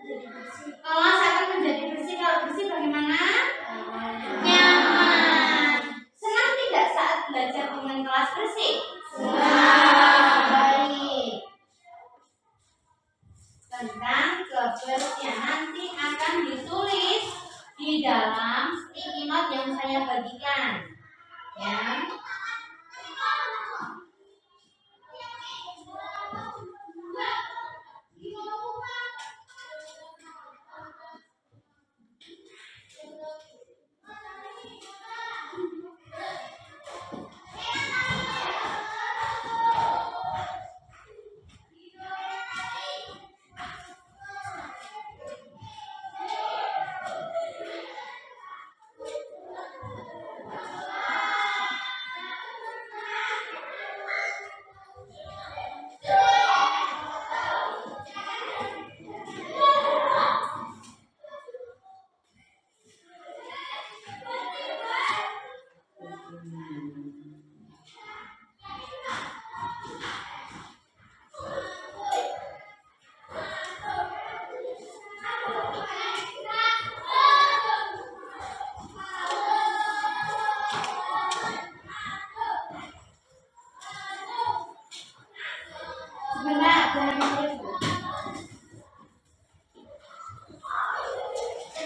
Kelas akan menjadi bersih. Kalau bersih bagaimana? Nyaman. Senang tidak saat belajar dengan kelas bersih? Senang. Baik. Tentang kebersihan nanti akan ditulis di dalam sticky note yang saya bagikan. Ya.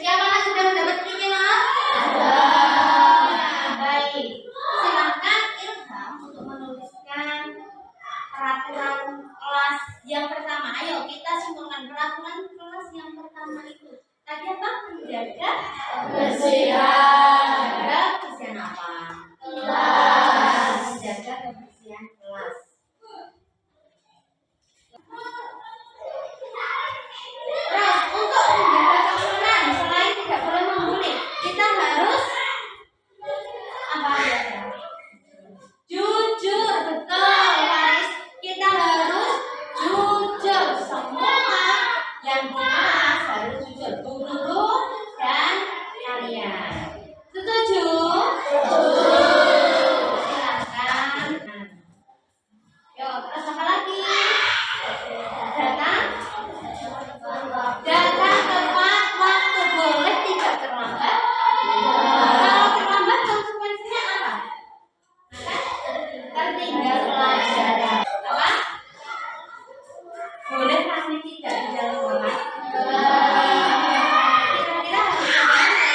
Siapa yang sudah mendapat sticky note? Baik. Silakan Ilham untuk menuliskan peraturan kelas yang pertama. Ayo kita simpulkan peraturan kelas yang pertama itu. Tadi apa? Menjaga kebersihan. Menjaga kebersihan apa? Kelas. Menjaga kebersihan kelas. Terus untuk menjaga kebersihan selain tidak boleh membuli, kita harus apa ya? Jujur, betul Faris. Kita harus jujur. Semua yang di kelas harus jujur. Guru dan kalian. Setuju? Silakan. Yuk, terus apa lagi? Datang tepat waktu. Boleh tidak terlambat? Kalau terlambat konsekuensinya apa? Tertinggal pelajaran. Apa? Boleh kami tidak di dalam kelas? Kira-kira harus bagaimana?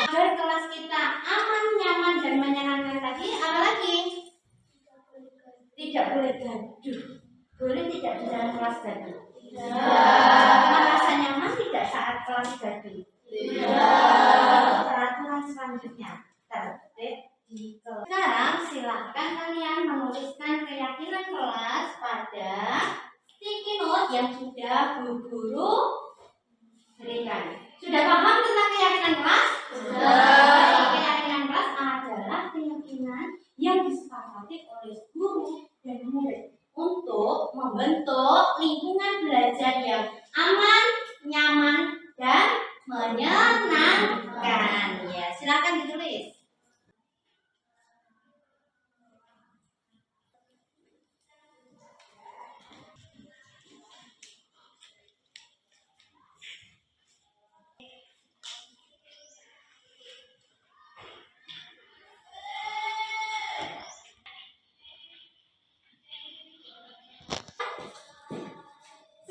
Agar kelas kita aman, nyaman, dan menyenangkan tadi, apa lagi? Tidak boleh gaduh. Boleh tidak di dalam kelas gaduh? Merasa nyaman tidak saat kelas gaduh? Peraturan selanjutnya tertib di kelas. Sekarang silakan kalian menuliskan keyakinan kelas pada sticky note yang sudah Bu Guru berikan. Sudah paham tentang keyakinan kelas? Sudah. Keyakinan kelas adalah keyakinan yang disepakati oleh guru dan murid untuk membentuk lingkungan belajar yang aman, nyaman, dan menyenangkan. Ya, silakan ditulis.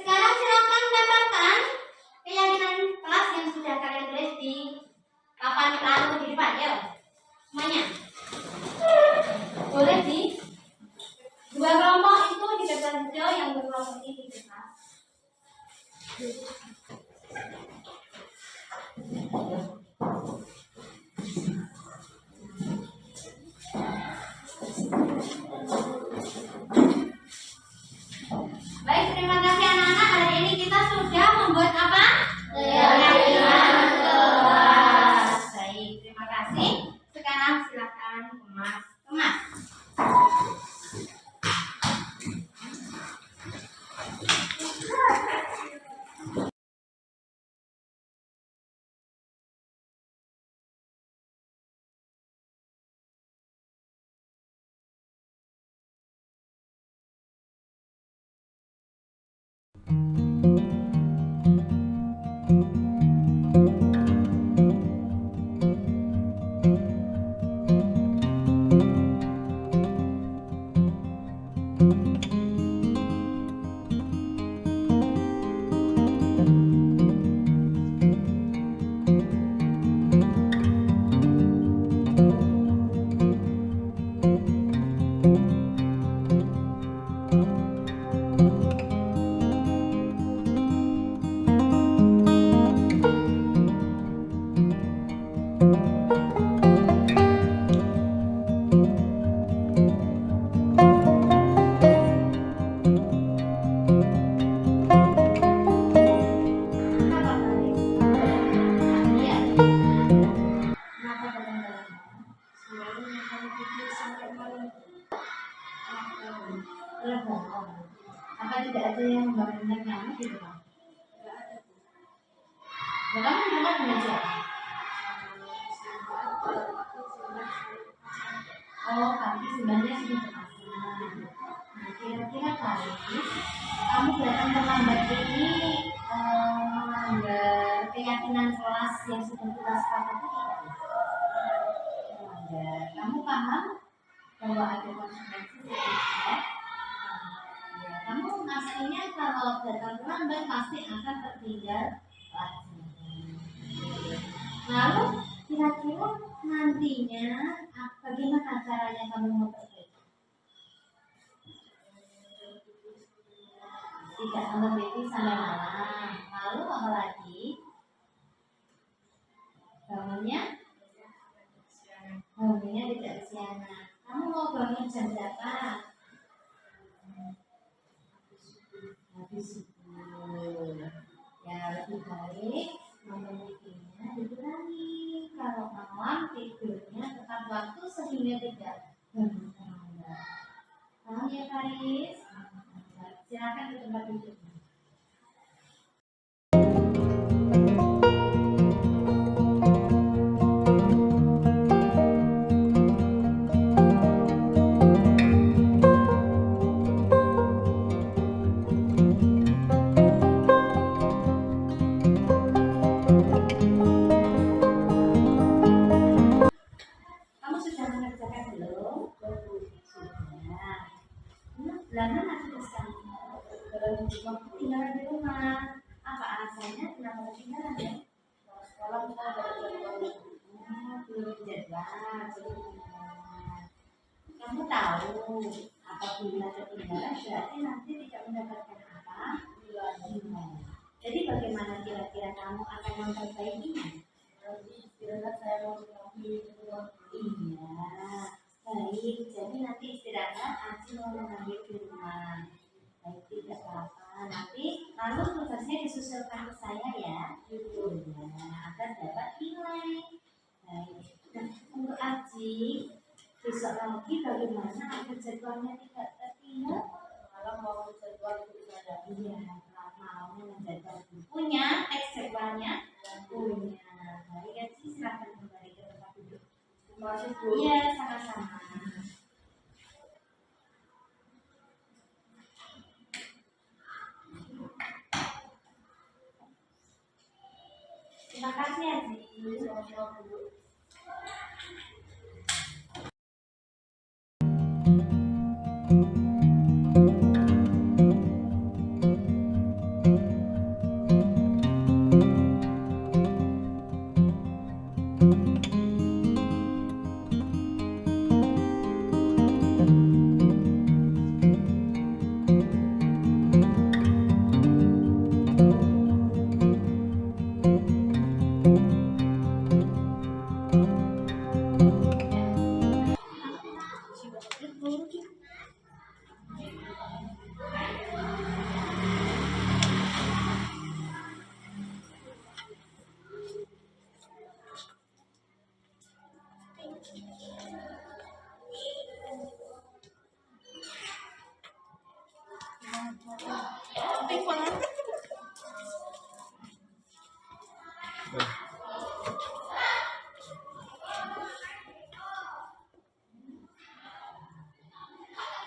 Sekarang silakan dapatkan keyakinan kelas yang sudah kalian tulis di papan taruh di depan. Yuk, semuanya. Boleh di dua kelompok itu di depan hijau, yang berkelompok ini di depan. Baik, terima kasih anak-anak. Hari ini kita sudah membuat apa? Keyakinan kelas. Baik, terima kasih. Sekarang silakan kemas. Nah, kamu di rumah dengan siapa? Oh, kaki sebenarnya sudah terpasang. Nah, kira-kira Karis, kamu datang terlambat ini melanggar keyakinan kelas yang sudah kita sepakati tidak? Melanggar. Kamu paham bahwa ada konsekuensi setiap? Ya, kamu aslinya kalau datang terlambat pasti akan tertinggal pelajaran. Lalu kira-kira nantinya bagaimana caranya kamu memperbaiki? Tidak memperbaiki sampai malam. Lalu apa lagi? Bangunnya tidak kesiangan. Kamu mau bangun jam berapa? Habis subuh. Ya, lebih baik memilikinya dikurangi. Kalau malam tidurnya tepat waktu sehingga tidak bangun terlambat. Paham ya, Karis? Silakan ke tempat duduk. Kamu sudah mengerjakan belum? Sudah. Lama masih bisa tinggal di rumah. Apa alasannya kenapa ketinggalan ya? Sekolah kita belum jadwal. Kamu tahu apabila ketinggalan berarti nanti tidak mendapatkan apa? Nilai. Jadi bagaimana kira-kira kamu akan memperbaikinya? Kira-kira saya mau iya. Baik, jadi nanti istirahat, Aci mau mengambil di rumah. Baik, tidak apa-apa. Nanti lalu tugasnya disusulkan ke saya ya. Ya, agar dapat nilai. Baik. Nah, untuk Aci, besok lagi bagaimana agar jadwalnya tidak tertinggal? Kalau mau jadwal itu ada. Iya, kalau mau menjadwal punya teks jadwalnya punya. Baik, Aci silakan kembali ke tempat duduk. Iya, sama-sama. Terima kasih ya, Ci.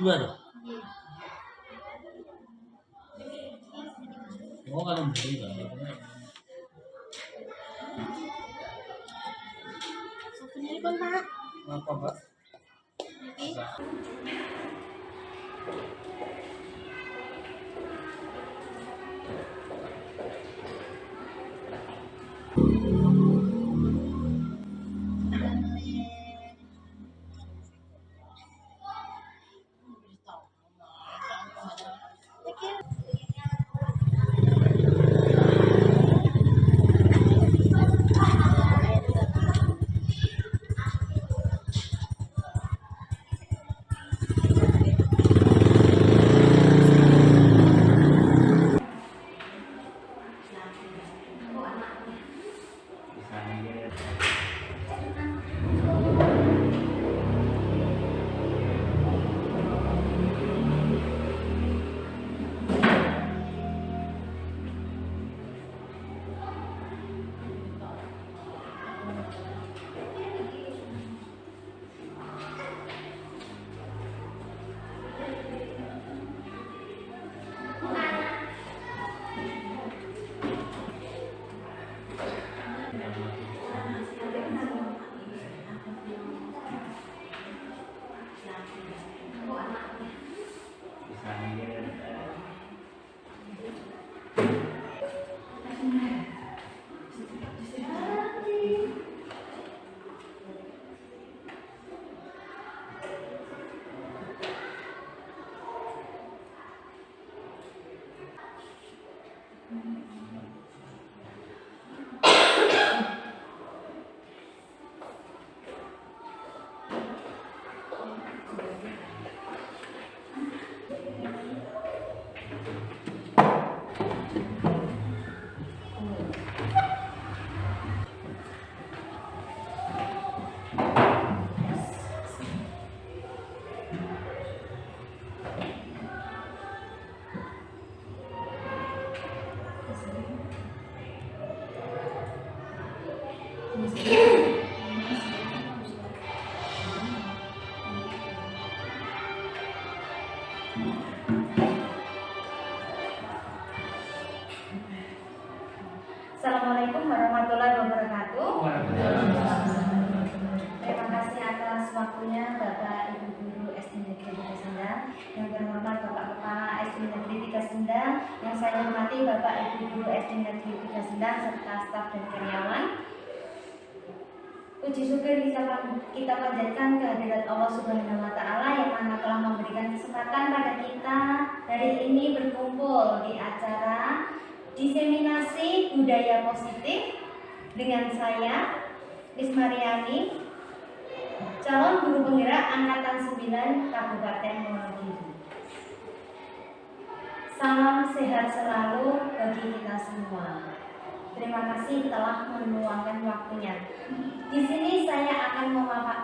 Dua dong. Oh, kalau beli kan. Satunya ikut, Pak. Apa, Pak? Assalamualaikum warahmatullahi wabarakatuh. Terima kasih atas waktunya Bapak Ibu Guru SD Negeri 3 Sendang, yang terhormat Bapak Kepala SD Negeri 3 Sendang, yang saya hormati Bapak Ibu Guru SD Negeri 3 Sendang serta staf dan karyawan. Puji syukur kita panjatkan kehadirat Allah Subhanahu wa Ta'ala yang mana telah memberikan kesempatan pada kita hari ini berkumpul di acara diseminasi budaya positif dengan saya, Miss Mariani, calon guru penggerak angkatan 9 Kabupaten Wonogiri. Salam sehat selalu bagi kita semua. Terima kasih telah meluangkan waktunya. Di sini saya akan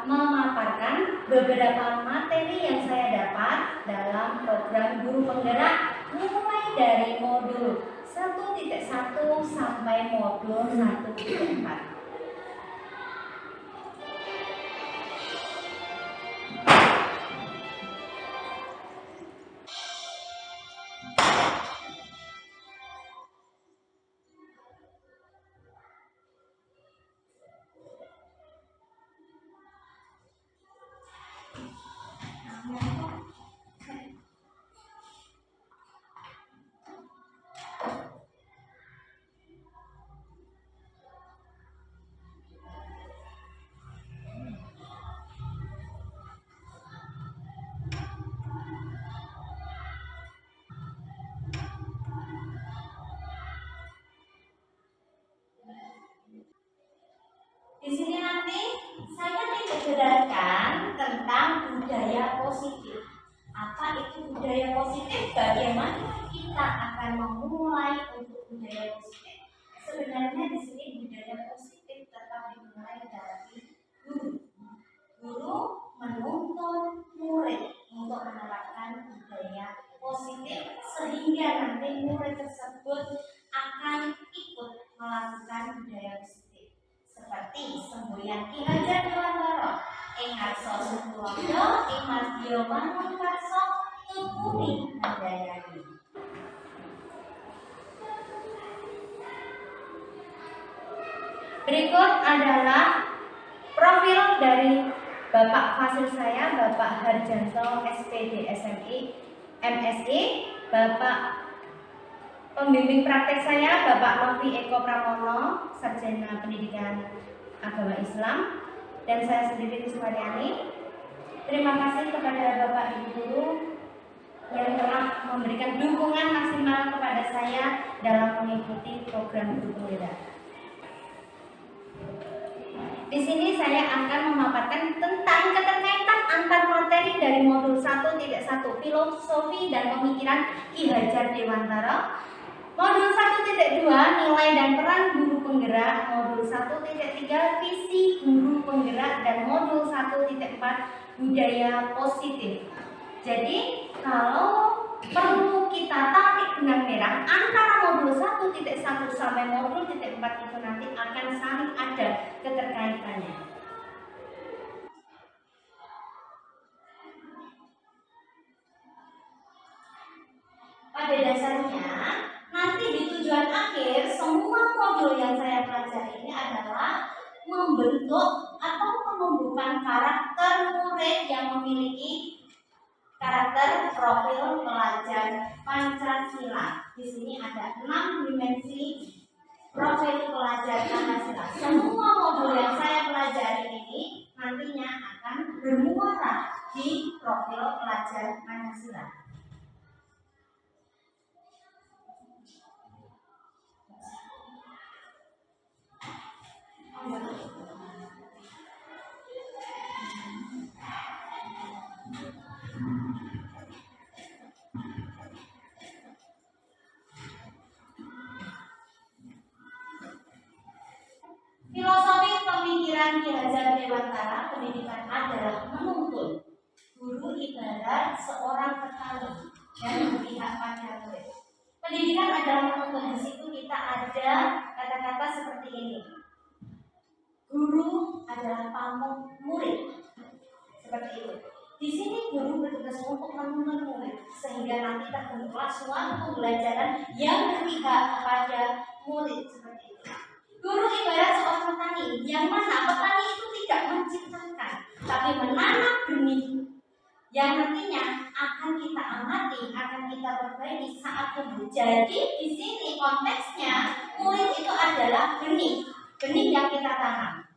memaparkan beberapa materi yang saya dapat dalam program guru penggerak mulai dari modul 1.1 sampai modul 1.4. Di sini nanti saya titik beratkan tentang budaya positif. Apa itu budaya positif? Bagaimana kita akan memulai untuk budaya positif? Sebenarnya di sini budaya positif tetap dimulai dari guru. Guru menuntun murid untuk menerapkan budaya positif sehingga nanti murid tersebut akan ikut melakukan budaya positif. Seperti semboyan Ki Hajar Dewantara, ing ngarsa Sutuwanda, ing madya manungkarsa tutumi handayani. Berikut adalah profil dari Bapak Fasil saya, Bapak Harjanto SPD SMI MSI, Bapak pembimbing praktek saya Bapak Novi Eko Pramono, Sarjana Pendidikan Agama Islam, dan saya sendiri Miss Mariani. Terima kasih kepada Bapak Ibu Guru yang telah memberikan dukungan maksimal kepada saya dalam mengikuti program guru penggerak. Di sini saya akan memaparkan tentang keterkaitan antar materi dari modul 1.1 filosofi dan pemikiran Ki Hajar Dewantara, modul 1.2 nilai dan peran guru penggerak, modul 1.3 visi guru penggerak, dan modul 1.4 budaya positif. Jadi kalau perlu kita tarik benang merah antara modul 1.1 sampai modul 4 itu nanti akan saling ada keterkaitannya. Pada dasarnya nanti di tujuan akhir semua modul yang saya pelajari ini adalah membentuk atau menumbuhkan karakter murid yang memiliki karakter profil pelajar Pancasila. Di sini ada 6 dimensi profil pelajar Pancasila. Semua modul yang saya pelajari ini nantinya akan bermuara di profil pelajar Pancasila. Filosofi pemikiran Ki Hajar Dewantara, pendidikan adalah menuntun. Guru ibarat seorang petani dan berpihak pada murid. Pendidikan adalah menuntun. Di situ kita ada kata-kata seperti ini. Guru adalah pamuk murid. Seperti itu. Di sini guru bertugas untuk menuntun murid sehingga nanti terbentuklah suatu pembelajaran yang berpihak kepada murid seperti itu. Guru ibarat seorang petani, yang mana petani itu tidak menciptakan, tapi menanam benih yang nantinya akan kita amati, akan kita perbaiki saat tumbuh. Jadi di sini konteksnya murid itu adalah benih yang kita tanam.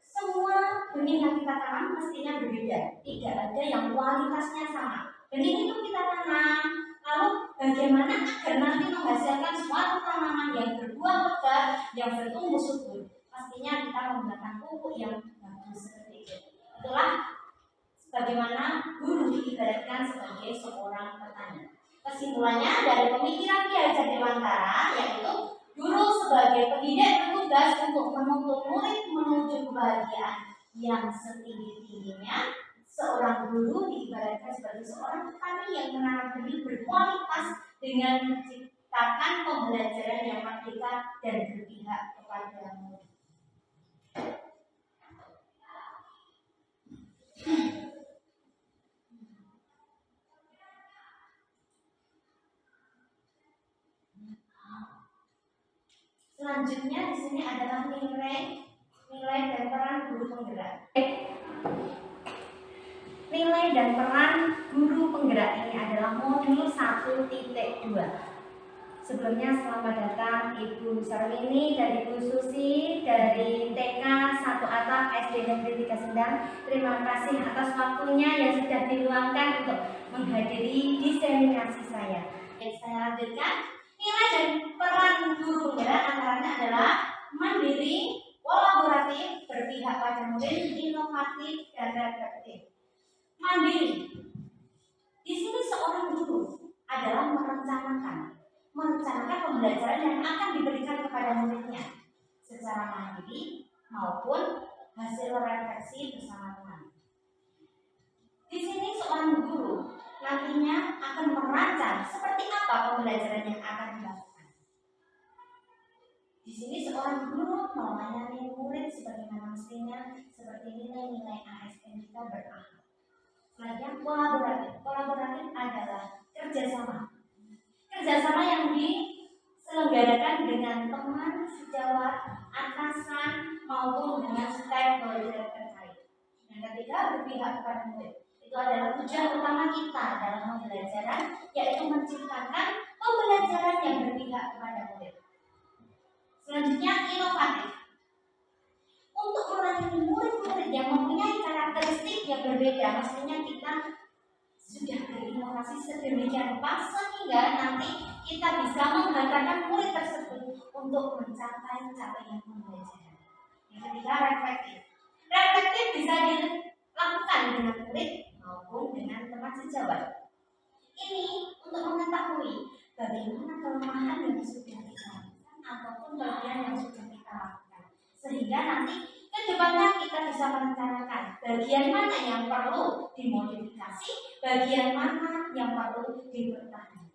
Semua benih yang kita tanam mestinya berbeda, tidak ada yang kualitasnya sama. Benih itu kita tanam, lalu bagaimana agar nanti menghasilkan suatu tanaman yang berbuah lebat, yang bertumbuh subur? Pastinya kita menggunakan pupuk yang bagus seperti itu. Itulah bagaimana guru diibaratkan sebagai seorang petani. Kesimpulannya dari pemikiran Ki Hajar Dewantara yaitu guru sebagai pendidik bertugas untuk menuntun murid menuju kebahagiaan yang setinggi-tingginya. Seorang guru diibaratkan sebagai seorang petani yang menanam benih berkualitas dengan menciptakan pembelajaran yang merdeka dan berpihak kepada murid. Selanjutnya di sini adalah nilai dan peran guru penggerak. Nilai dan peran guru penggerak ini adalah modul 1.2. Sebelumnya selamat datang Ibu Sarwini dan Ibu Susi dari TK 1 Atap SD Negeri 3 Sendang. Terima kasih atas waktunya yang sudah diluangkan untuk menghadiri diseminasi saya. Saya lanjutkan. Nilai dan peran guru penggerak antaranya adalah mandiri, kolaboratif, berpihak pada murid, inovatif, dan reflektif. Mandiri. Di sini seorang guru adalah merencanakan pembelajaran yang akan diberikan kepada muridnya secara mandiri maupun hasil refleksi bersama teman. Di sini seorang guru nantinya akan merancang seperti apa pembelajaran yang akan dilakukan. Di sini seorang guru melayani murid sebagaimana mestinya seperti nilai-nilai ASN kita berakhlak. Selanjutnya kolaboratif adalah kerjasama yang diselenggarakan dengan teman sejawat, atasan maupun dengan stakeholder terkait. Yang ketiga berpihak kepada murid. Itu adalah tujuan utama kita dalam pembelajaran, yaitu menciptakan pembelajaran yang berpihak kepada murid. Selanjutnya inovatif. Untuk melayani murid-murid yang mempunyai karakteristik yang berbeda, mestinya kita sudah berinovasi sedemikian rupa sehingga nanti kita bisa menghantarkan murid tersebut untuk mencapai capaian pembelajaran. Yang ketiga reflektif. Reflektif bisa dilakukan dengan murid maupun dengan teman sejawat. Ini untuk mengetahui bagaimana kelemahan yang sudah kita lakukan ataupun kelebihan yang sudah kita lakukan, sehingga nanti ke depannya kita bisa merencanakan bagian mana yang perlu dimodifikasi, bagian mana yang perlu dipertahankan.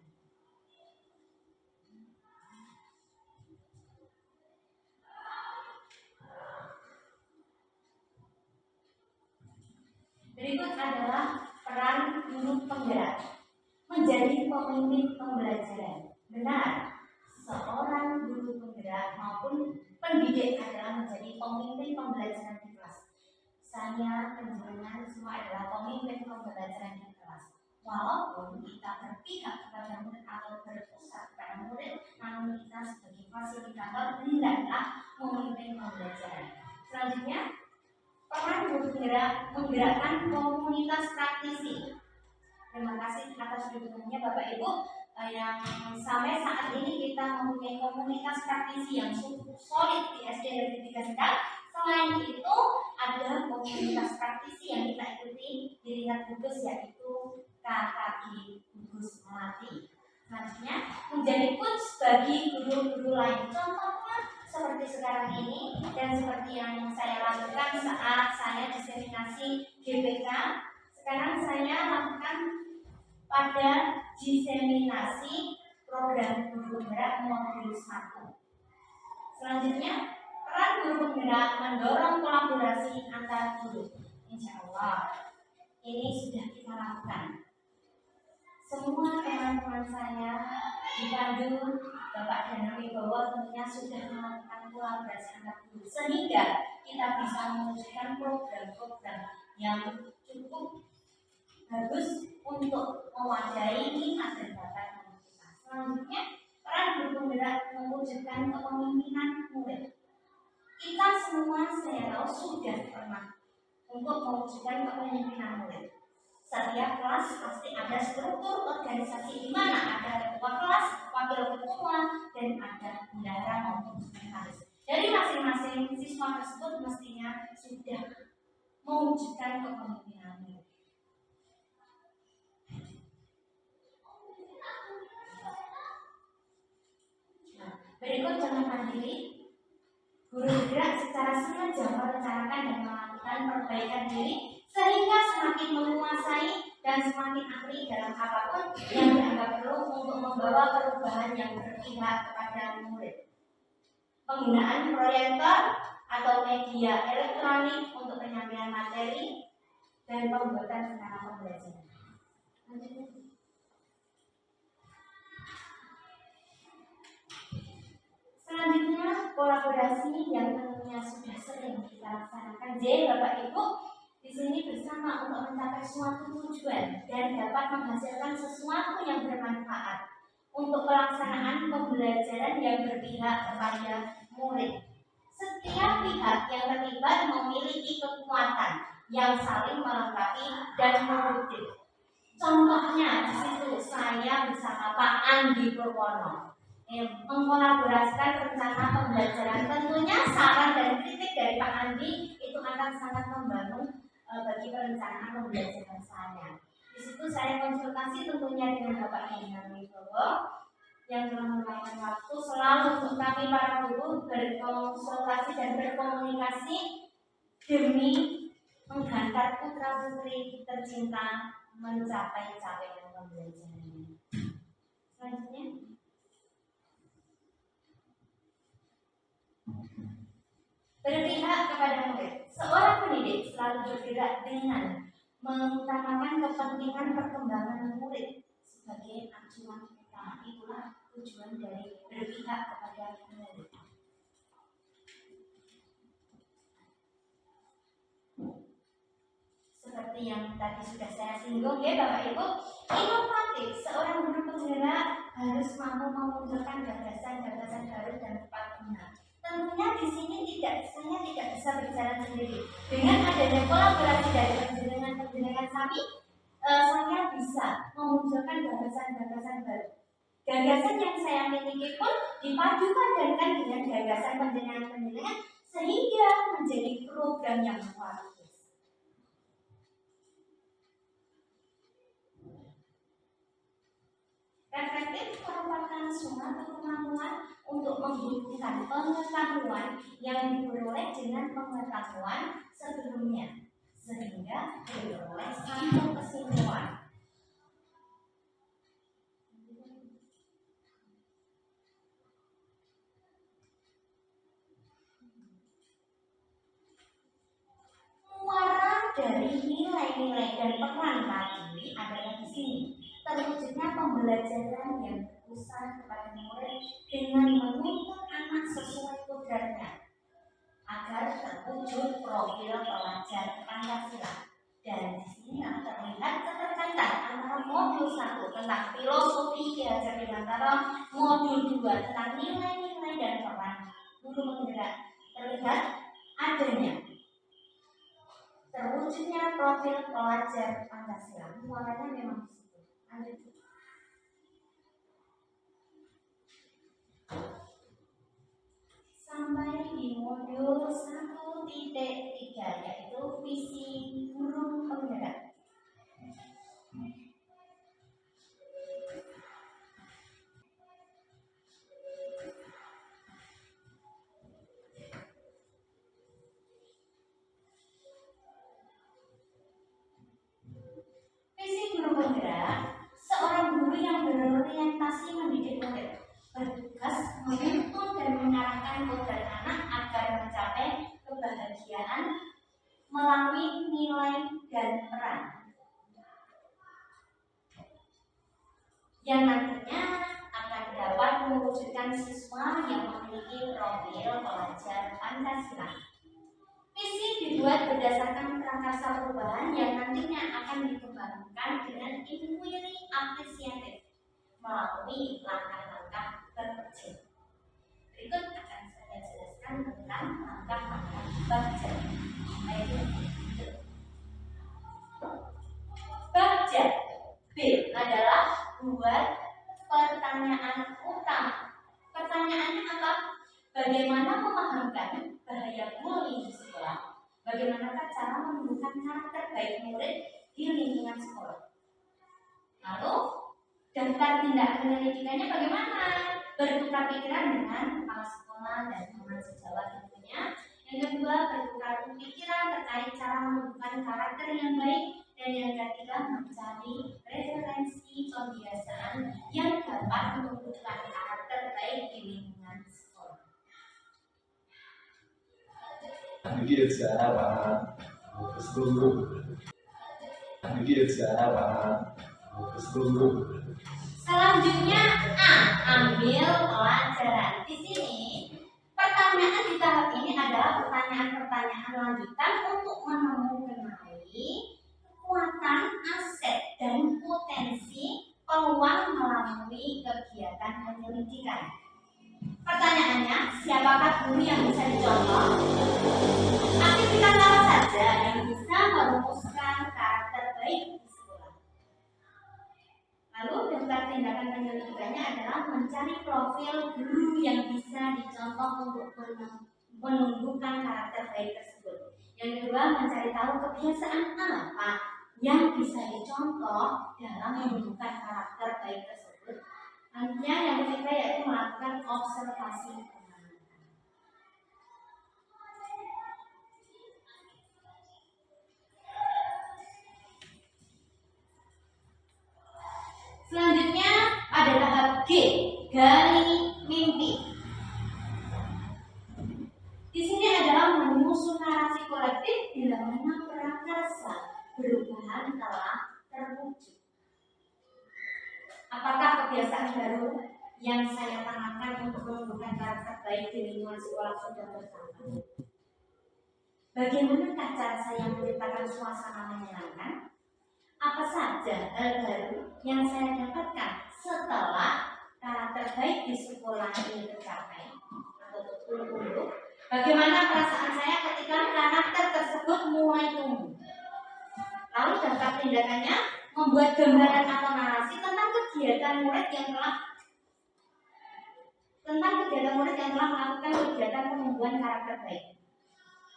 Berikut adalah peran guru penggerak. Menjadi pemimpin pembelajaran. Benar, seorang guru penggerak maupun pendidik adalah menjadi menjadi pemimpin pembelajaran di kelas. Saya penjenengan semua adalah pemimpin pembelajaran di kelas. Walaupun kita berpihak kepada murid atau berpusat kepada murid, namun kita sebagai fasilitator hendaklah memimpin pembelajaran. Selanjutnya, peran menggerakkan komunitas praktisi. Terima kasih atas dukungannya Bapak Ibu, yang sampai saat ini kita mempunyai komunitas praktisi yang cukup solid di SD Negeri 3 Sendang. Selain itu ada komunitas praktisi yang kita ikuti di tingkat gugus, yaitu KKG Gugus Melati. Selanjutnya menjadi coach bagi guru-guru lain. Contohnya seperti sekarang ini dan seperti yang saya lakukan saat saya diseminasi GBK. Sekarang saya lakukan pada diseminasi program guru penggerak modul 1. Selanjutnya, peran guru penggerak mendorong kolaborasi antar guru. Insya Allah ini sudah kita lakukan. Semua teman-teman saya dipandu Bapak Dana Wibowo tentunya sudah melakukan kolaborasi antar guru, sehingga kita bisa mewujudkan program-program yang cukup bagus untuk mewadahi minat dan bakat kita. Selanjutnya, peran guru penggerak mewujudkan kepemimpinan murid. Kita semua saya tahu sudah pernah untuk mewujudkan kepemimpinan murid. Setiap kelas pasti ada struktur organisasi di mana ada ketua kelas, wakil ketua, dan ada bendahara maupun sekretaris. Dari masing-masing siswa tersebut mestinya sudah mewujudkan kepemimpinan murid. Berikut contoh mandiri. Guru bergerak secara sengaja merencanakan dan melakukan perbaikan diri sehingga semakin menguasai dan semakin ahli dalam apapun yang dianggap perlu untuk membawa perubahan yang berpihak kepada murid. Penggunaan proyektor atau media elektronik untuk penyampaian materi dan pembuatan sarana pembelajaran. Selanjutnya, kolaborasi yang tentunya sudah sering kita laksanakan. Jadi Bapak Ibu di sini bersama untuk mencapai suatu tujuan dan dapat menghasilkan sesuatu yang bermanfaat untuk pelaksanaan pembelajaran yang berpihak kepada murid. Setiap pihak yang terlibat memiliki kekuatan yang saling melengkapi dan produktif. Contohnya di situ saya bersama Pak Andi Purwono mengkolaborasikan rencana pembelajaran. Tentunya saran dan kritik dari Pak Andi itu akan sangat membantu bagi perencanaan pembelajaran saya. Di situ saya konsultasi tentunya dengan Bapak Dana Wibowo yang telah meluangkan waktu selalu untuk kami para guru berkonsultasi dan berkomunikasi demi menghantar putra putri tercinta mencapai capaian pembelajarannya. Selanjutnya, berpihak kepada murid. Seorang pendidik selalu bergerak dengan mengutamakan kepentingan perkembangan murid sebagai acuan utama. Itulah tujuan dari berpihak kepada murid. Seperti yang tadi sudah saya singgung ya Bapak Ibu, inovatif. Seorang guru penggerak harus mampu memunculkan gagasan-gagasan baru dan tepat guna. Tentunya di sini saya tidak bisa berjalan sendiri. Dengan adanya kolaborasi dari penjenengan kami, saya bisa memunculkan gagasan-gagasan baru. Gagasan yang saya miliki pun dipadupadankan dengan gagasan penjenengan sehingga menjadi program yang kualitas. Reflektif merupakan suatu kemampuan untuk menghubungkan pengetahuan yang diperoleh dengan pengetahuan sebelumnya sehingga diperoleh satu kesimpulan. Muara dari nilai-nilai dan peran tadi adalah di sini. Terwujudnya pembelajaran yang berpusat kepada murid dengan menuntut anak sesuai kodratnya agar profil pelajar Pancasila. Dan di sini terlihat keterkaitan antara modul 1 tentang filosofi Ki Hajar Dewantara, modul 2 tentang nilai-nilai dan peran guru penggerak. Terlihat adanya terwujudnya profil pelajar Pancasila. Muaranya memang di situ. Lanjut. Sampai di modul 1.3 yaitu visi guru penggerak. Visi guru penggerak, seorang guru yang berorientasi mendidik murid, bertugas menuntun dan mengarahkan kodrat anak agar mencapai kebahagiaan melalui nilai dan peran yang nantinya akan dapat mewujudkan siswa yang memiliki profil pelajar Pancasila. Visi dibuat berdasarkan prakarsa perubahan yang nantinya akan dikembangkan dengan inquiry apresiatif melalui langkah-langkah berpikir. Berikut akan saya jelaskan tentang langkah-langkah berpikir. Bagian B adalah buat pertanyaan utama. Pertanyaannya apa? Bagaimana memahamkan bahaya bullying di sekolah? Bagaimanakah cara menumbuhkan karakter baik murid di lingkungan sekolah? Lalu, daftar tindak penyelidikannya bagaimana? Bertukar pikiran dengan kepala sekolah dan teman sejawat tentunya. Yang kedua, bertukar pikiran terkait cara menumbuhkan karakter yang baik. Dan yang ketiga, mencari referensi kebiasaan yang dapat menumbuhkan karakter baik di lingkungan sekolah. Dia Jawa, seluruh. Dia Jawa, seluruh. Selanjutnya A, ambil pelajaran. Di sini pertanyaan di tahap ini adalah pertanyaan-pertanyaan lanjutan untuk mengenali kekuatan, aset, dan potensi peluang melalui kegiatan penyelidikan. Pertanyaannya, siapakah guru yang bisa dicontoh? Aktivitas apa saja yang bisa merumuskan karakter baik di sekolah? Lalu daftar tindakan penyelidikannya adalah mencari profil guru yang bisa dicontoh untuk menumbuhkan karakter baik tersebut. Yang kedua, mencari tahu kebiasaan apa yang bisa dicontoh dalam menumbuhkan karakter baik tersebut. Nantinya yang ketiga yaitu melakukan observasi pengamatan. Selanjutnya pada tahap G, gali mimpi. Di sini adalah menyusun narasi kolektif bila mana prakarsa perubahan telah terwujud. Apakah kebiasaan baru yang saya tanamkan untuk menumbuhkan karakter baik di lingkungan sekolah sudah bertambah? Bagaimanakah cara saya menciptakan suasana menyenangkan? Apa saja hal baru yang saya dapatkan setelah karakter baik di sekolah ini tercapai atau tertumbuh? Bagaimana perasaan saya ketika karakter tersebut mulai tumbuh? Lalu daftar tindakannya membuat gambaran atau narasi tentang kegiatan murid yang telah melakukan kegiatan penumbuhan karakter baik.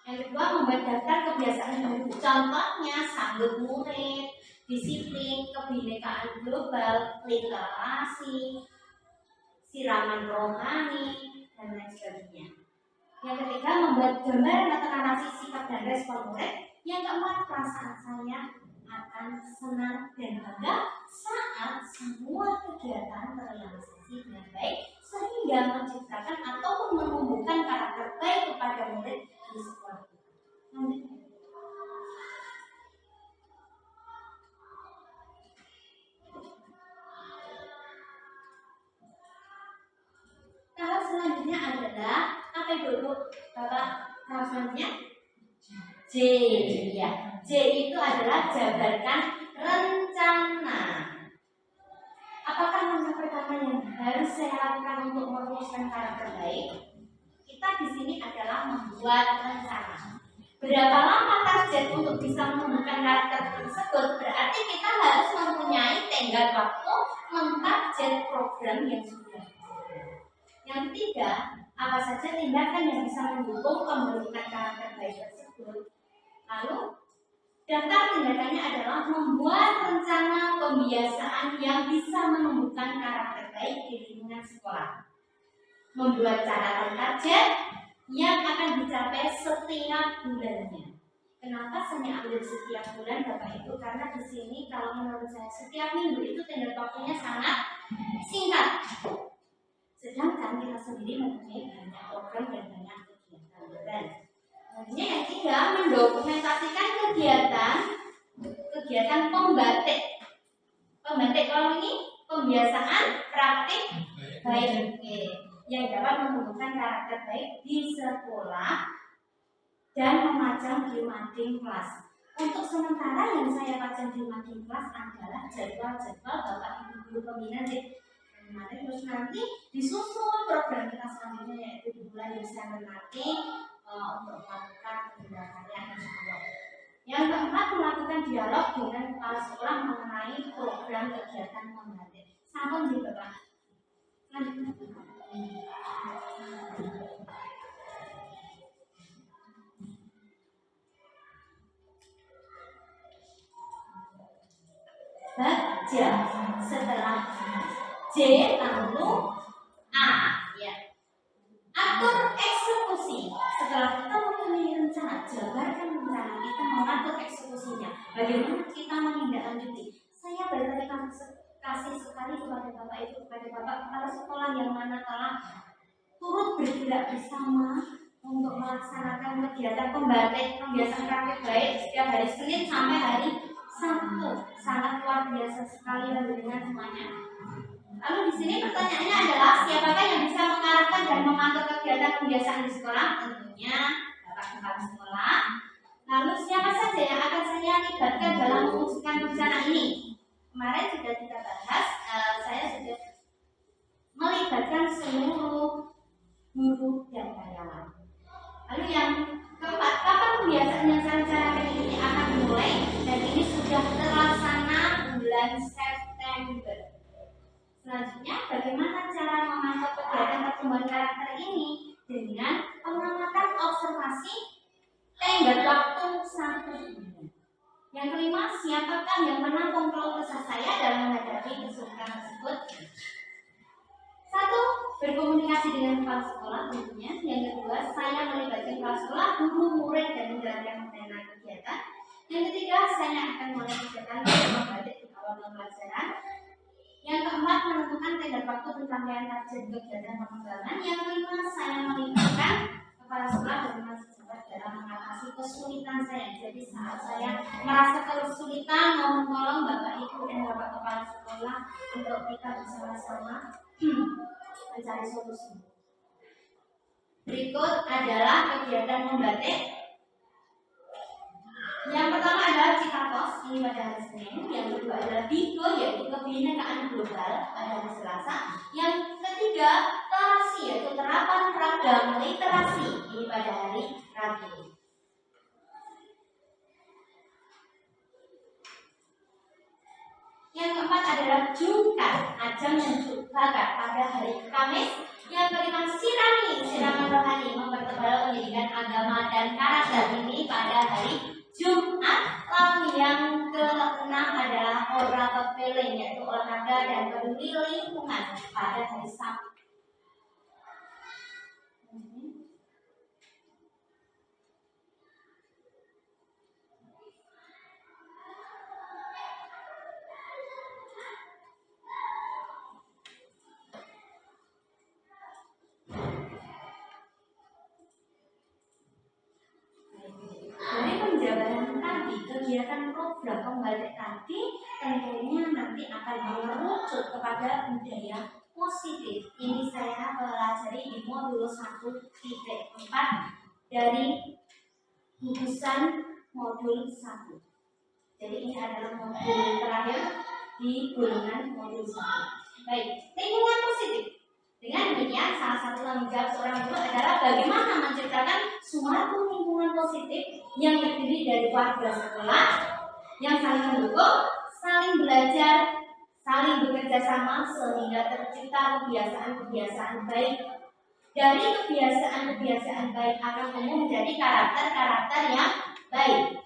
Yang kedua, membuat daftar kebiasaan baru. Contohnya sambut murid, disiplin, kebinekaan global, literasi, siraman rohani, dan lain sebagainya. Yang ketiga, membuat gambaran atau narasi sikap dan respon murid. Yang keempat, perasaan saya akan senang dan bangga saat semua kegiatan terrealisasi dengan baik sehingga menciptakan ataupun menumbuhkan karakter baik kepada murid di sekolah. Tahap selanjutnya adalah apa itu, Bu? Tahap selanjutnya J ya. J itu adalah jabarkan rencana. Apakah langkah pertama yang harus saya lakukan untuk merumuskan karakter baik? Kita di sini adalah membuat rencana. Berapa lama target untuk bisa menemukan karakter tersebut? Berarti kita harus mempunyai tenggat waktu mentarget program yang sudah. Yang ketiga, apa saja tindakan yang bisa mendukung pembentukan karakter baik tersebut? Lalu, daftar tindakannya adalah membuat rencana pembiasaan yang bisa menumbuhkan karakter baik di lingkungan sekolah. Membuat catatan target yang akan dicapai setiap bulannya. Kenapa saya ambil setiap bulan Bapak Ibu? Karena di sini kalau menurut saya setiap minggu itu tenggat waktunya sangat singkat. Sedangkan kita sendiri mempunyai banyak program dan banyak kegiatan. Kemudian yang ketiga, mendokumentasikan kegiatan pembatik. Pembatik kalau ini pembiasaan praktik baik. Yang dapat menumbuhkan karakter baik di sekolah dan memajang di mading kelas. Untuk sementara yang saya pajang di mading kelas adalah jadwal-jadwal Bapak Ibu guru pembina terus nanti disusun program kita selanjutnya yaitu di bulan Desember nanti untuk melakukan tindakannya tersebut. Yang keempat, melakukan dialog dengan kepala sekolah mengenai program kegiatan pembatik. Sampun di Bapak. Baca setelah J lalu A ya. Atur eksekusi. Setelah kita mempunyai rencana, jabarkan rencana, kita mengatur eksekusinya. Bagaimana kita menindaklanjuti? Saya berterima kasih sekali kepada Bapak Ibu, kepada Bapak kepala sekolah yang mana telah turut bergerak bersama untuk melaksanakan kegiatan pembatik pembiasaan praktik baik setiap hari Senin sampai hari Sabtu. Sangat luar biasa sekali dengan semuanya. Lalu di sini pertanyaannya adalah siapakah yang bisa mengarahkan dan memantau kegiatan pembiasaan di sekolah? Tentunya Bapak kepala sekolah. Lalu siapa saja yang akan saya libatkan dalam mewujudkan rencana ini? Kemarin sudah kita bahas, saya sudah melibatkan seluruh guru dan karyawan. Lalu yang keempat, kapan pembiasaan yang saya rencanakan ini akan dimulai? Dan ini sudah terlaksana bulan September. Selanjutnya, bagaimana cara memantau kegiatan pertumbuhan karakter ini? Dengan pengamatan observasi tenggat waktu 1 bulan. Yang kelima, siapakah yang menampung keluh kesah saya dalam menghadapi kesulitan tersebut? 1. Berkomunikasi dengan kepala sekolah tentunya. Yang kedua, saya melibatkan kepala sekolah, guru, murid, dan menjalankan mengenai kegiatan. Yang ketiga, saya akan mulai kegiatan membatik di awal pembelajaran. Yang keempat, menentukan tenggat waktu pencapaian target kegiatan pengembangan. Yang kelima, saya melibatkan kepala sekolah dan mahasiswa dalam mengatasi kesulitan saya. Jadi saat saya merasa kesulitan, mohon tolong Bapak Ibu dan Bapak kepala sekolah untuk kita bersama-sama mencari solusi. Berikut adalah kegiatan membatik. Yang pertama adalah Cikatos, ini pada hari Senin. Yang kedua adalah BIGO, yaitu Kebinekaan Global pada hari Selasa. Yang ketiga, Terasi, yaitu Terapan Ragam Literasi, ini pada hari Rabu. Yang keempat adalah Jungkat, ajang menunjuk bakat pada hari Kamis. Yang kelima, Sirani, siraman rohani mempertebal pendidikan agama dan karakter, ini pada hari Jumat. Lalu yang keenam adalah Ora Pepeling, yaitu olahraga dan peduli lingkungan pada hari Sabtu. Dari penjabaran tadi, kegiatan program pembatik tadi tentunya nanti akan merujuk kepada budaya positif. Ini saya pelajari di modul 1.4 dari gugusan modul 1. Jadi ini adalah modul terakhir di golongan modul 1. Baik, lingkungan positif. Dengan demikian, salah satu tanggung jawab seorang guru adalah bagaimana menciptakan suatu lingkungan positif yang terdiri dari warga sekolah yang saling mendukung, saling belajar, saling bekerja sama sehingga tercipta kebiasaan-kebiasaan baik. Dari kebiasaan-kebiasaan baik akan tumbuh menjadi karakter-karakter yang baik.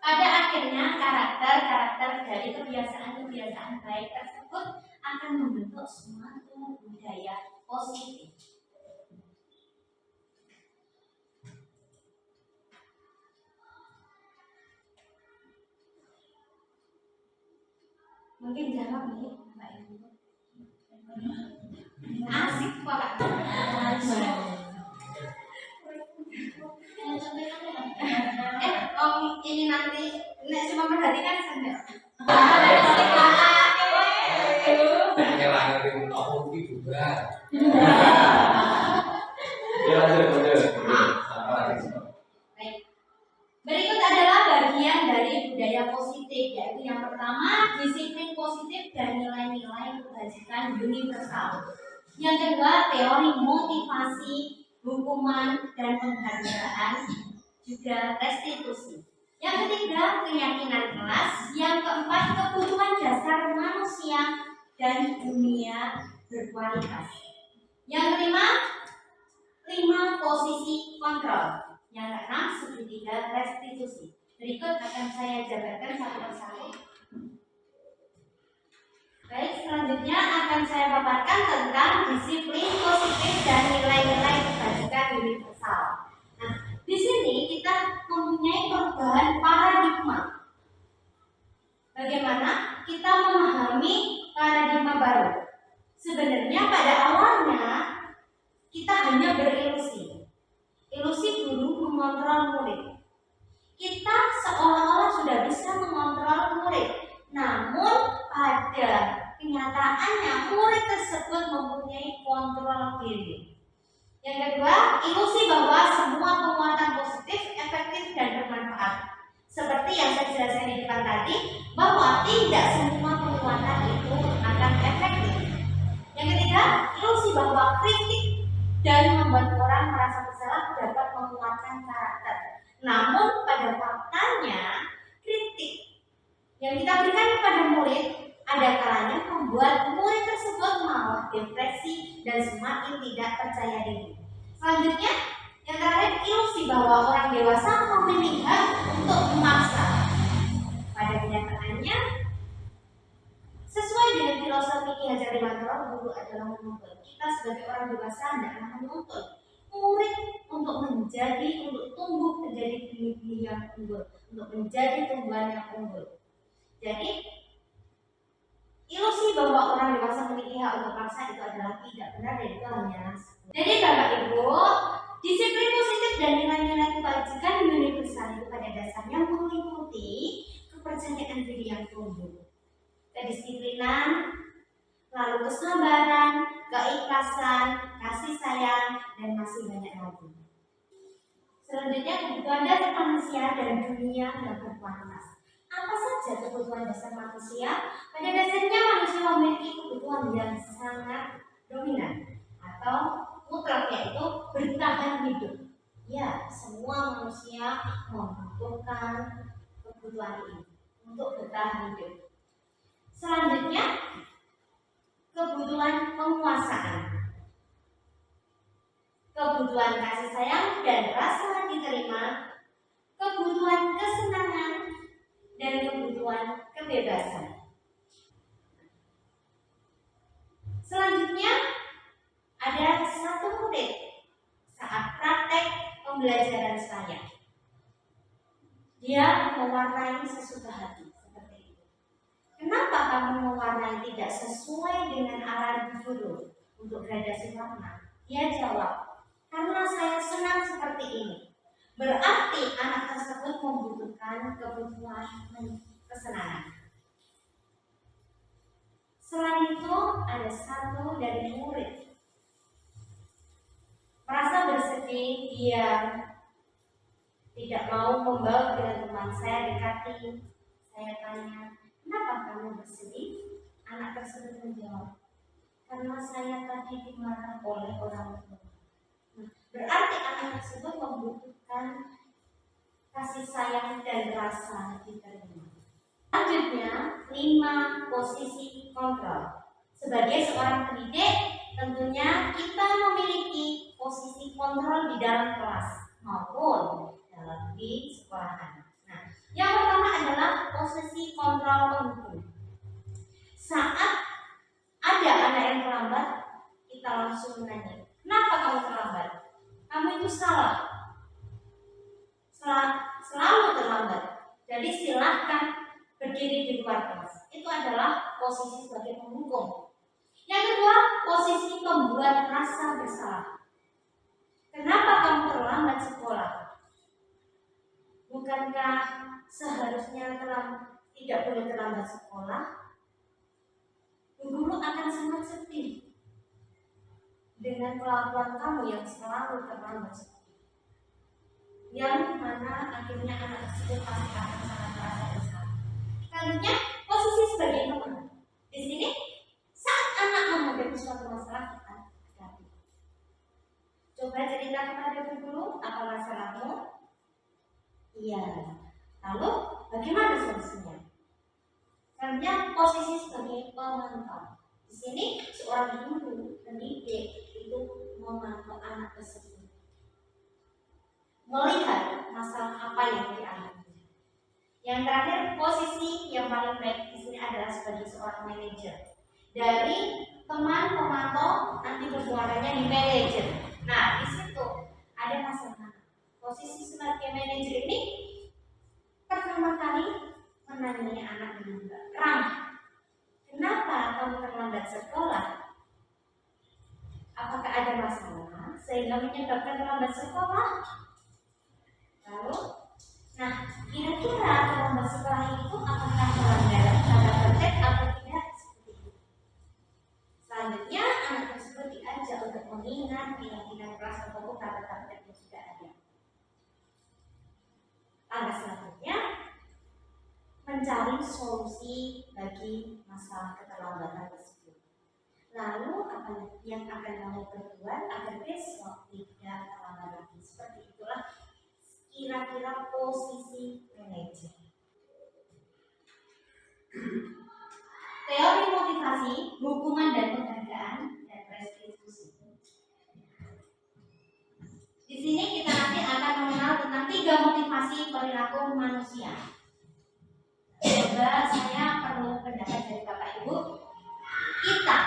Pada akhirnya karakter-karakter dari kebiasaan-kebiasaan baik tersebut akan membentuk suatu budaya positif. Mungkin jawab nih, Mbak Ibu. Asik Pak. Ini nanti nek cuma perhatikan saja. Ngelangarin aku juga. Ya lanjut. Baik. Berikut adalah bagian dari budaya positif, yaitu yang pertama disiplin positif dan nilai-nilai kebajikan universal. Yang kedua teori motivasi, hukuman dan penghargaan, juga restitusi. Yang ketiga keyakinan kelas. Yang keempat kebutuhan dasar manusia dan dunia berkualitas. Yang kelima 5 posisi kontrol. Yang keenam segitiga restitusi. Berikut akan saya jabarkan satu persatu. Baik, selanjutnya akan saya paparkan tentang disiplin positif dan nilai-nilai kebajikan universal. Nah, di sini kita mempunyai perubahan paradigma. Bagaimana kita memahami paradigma baru? Sebenarnya pada awalnya kita hanya berilusi. Ilusi guru mengontrol murid. Kita seolah-olah sudah bisa mengontrol murid. Namun pada kenyataannya murid tersebut mempunyai kontrol diri. Yang kedua, ilusi bahwa semua penguatan positif, efektif dan bermanfaat. Seperti yang saya jelaskan di depan tadi, bahwa tidak semua penguatan itu akan efektif. Yang ketiga, ilusi bahwa kritik dan membuat orang merasa bersalah dapat menguatkan karakter. Namun pada faktanya, kritik yang kita berikan kepada murid ada kalanya membuat murid tersebut malah depresi dan semakin tidak percaya diri. Selanjutnya, yang terakhir ilusi bahwa orang dewasa memilih hak untuk memaksa. Pada kenyataannya, sesuai dengan filosofi Ki Hajar Dewantara, guru adalah menuntut. Kita sebagai orang dewasa hendaklah menuntut murid untuk tumbuh menjadi benih-benih yang unggul, untuk menjadi tumbuhan yang unggul. Jadi, ilusi bahwa orang dewasa memiliki hak untuk paksa itu adalah tidak benar dan itu hanyalah. Jadi Bapak Ibu, disiplin positif dan nilai-nilai kebajikan universal itu pada dasarnya meliputi kepercayaan diri yang tumbuh, kedisiplinan, lalu kesabaran, keikhlasan, kasih sayang, dan masih banyak lagi. Selanjutnya kebutuhan dasar manusia dan dunia yang berkualitas. Apa saja kebutuhan dasar manusia? Pada dasarnya manusia memiliki kebutuhan yang sangat dominan atau mutlak, yaitu bertahan hidup. Ya, semua manusia membutuhkan kebutuhan ini untuk bertahan hidup. Selanjutnya kebutuhan penguasaan, kebutuhan kasih sayang dan rasa diterima, kebutuhan kesenangan, dan kebutuhan kebebasan. Selanjutnya ada satu murid saat praktek pembelajaran saya. Dia mewarnai sesuka hati seperti itu. Kenapa kamu mewarnai tidak sesuai dengan arahan guru untuk gradasi warna? Dia jawab, karena saya senang seperti ini. Berarti anak tersebut membutuhkan kebutuhan kesenangan. Selain itu ada satu dari murid merasa dia tidak mau membaur dengan teman, saya dekati, saya tanya, kenapa kamu bersedih? Anak tersebut menjawab, karena saya tadi dimarah oleh orang tua. Berarti anak tersebut membutuhkan kasih sayang dan rasa diterima. Selanjutnya, 5 posisi kontrol. Sebagai seorang pendidik, tentunya kita memiliki posisi kontrol di dalam kelas maupun di sekolahan. Nah, yang pertama adalah posisi kontrol penghukum. Saat ada anak yang terlambat, kita langsung menanya, kenapa kamu terlambat? Kamu itu salah. Selalu terlambat. Jadi silahkan berdiri di luar kelas. Itu adalah posisi sebagai penghukum. Yang kedua, posisi pembuat rasa bersalah. Kenapa kamu terlambat sekolah? Bukankah seharusnya tidak boleh terlambat sekolah? Guru akan sangat sedih dengan kelakuan kamu yang selalu terlambat sekolah. Yang mana akhirnya anak tersebut pasti akan sangat merasa bersalah. Selanjutnya, posisi sebagai teman. Di sini, saat anak menghadapi suatu masalah, kita hadapi. Coba cerita kepada guru, apa masalahmu? Iya. Lalu, bagaimana solusinya? Selanjutnya, posisi sebagai pemantau. Di sini, seorang guru pendidik itu memantau anak tersebut, melihat masalah apa yang dialami. Yang terakhir, posisi yang paling baik di sini adalah sebagai seorang manajer. Dari teman pemantau nanti bersuaranya di manajer. Nah, di situ ada masalah. Posisi sebagai manajer ini pertama kali menanyai anak dengan ramah. Kenapa kamu terlambat sekolah? Apakah ada masalah sehingga menyebabkan terlambat sekolah? Lalu, nah, kira-kira terlambat sekolah itu apakah melanggar tata tertib atau tidak? Seperti itu. Selanjutnya, anak tersebut diajak untuk mengingat keyakinan kelas ataupun tata tertib yang sudah ada. Langkah selanjutnya, mencari solusi bagi masalah keterlambatan tersebut. Lalu, apa yang akan kamu perbuat agar besok tidak terlambat lagi? Seperti itulah kira-kira posisi manajer. Teori motivasi, hukuman dan penghargaan, dan restitusi. Di sini kita nanti akan mengenal tentang 3 motivasi perilaku manusia. Coba saya perlu pendapat dari Bapak Ibu. Kita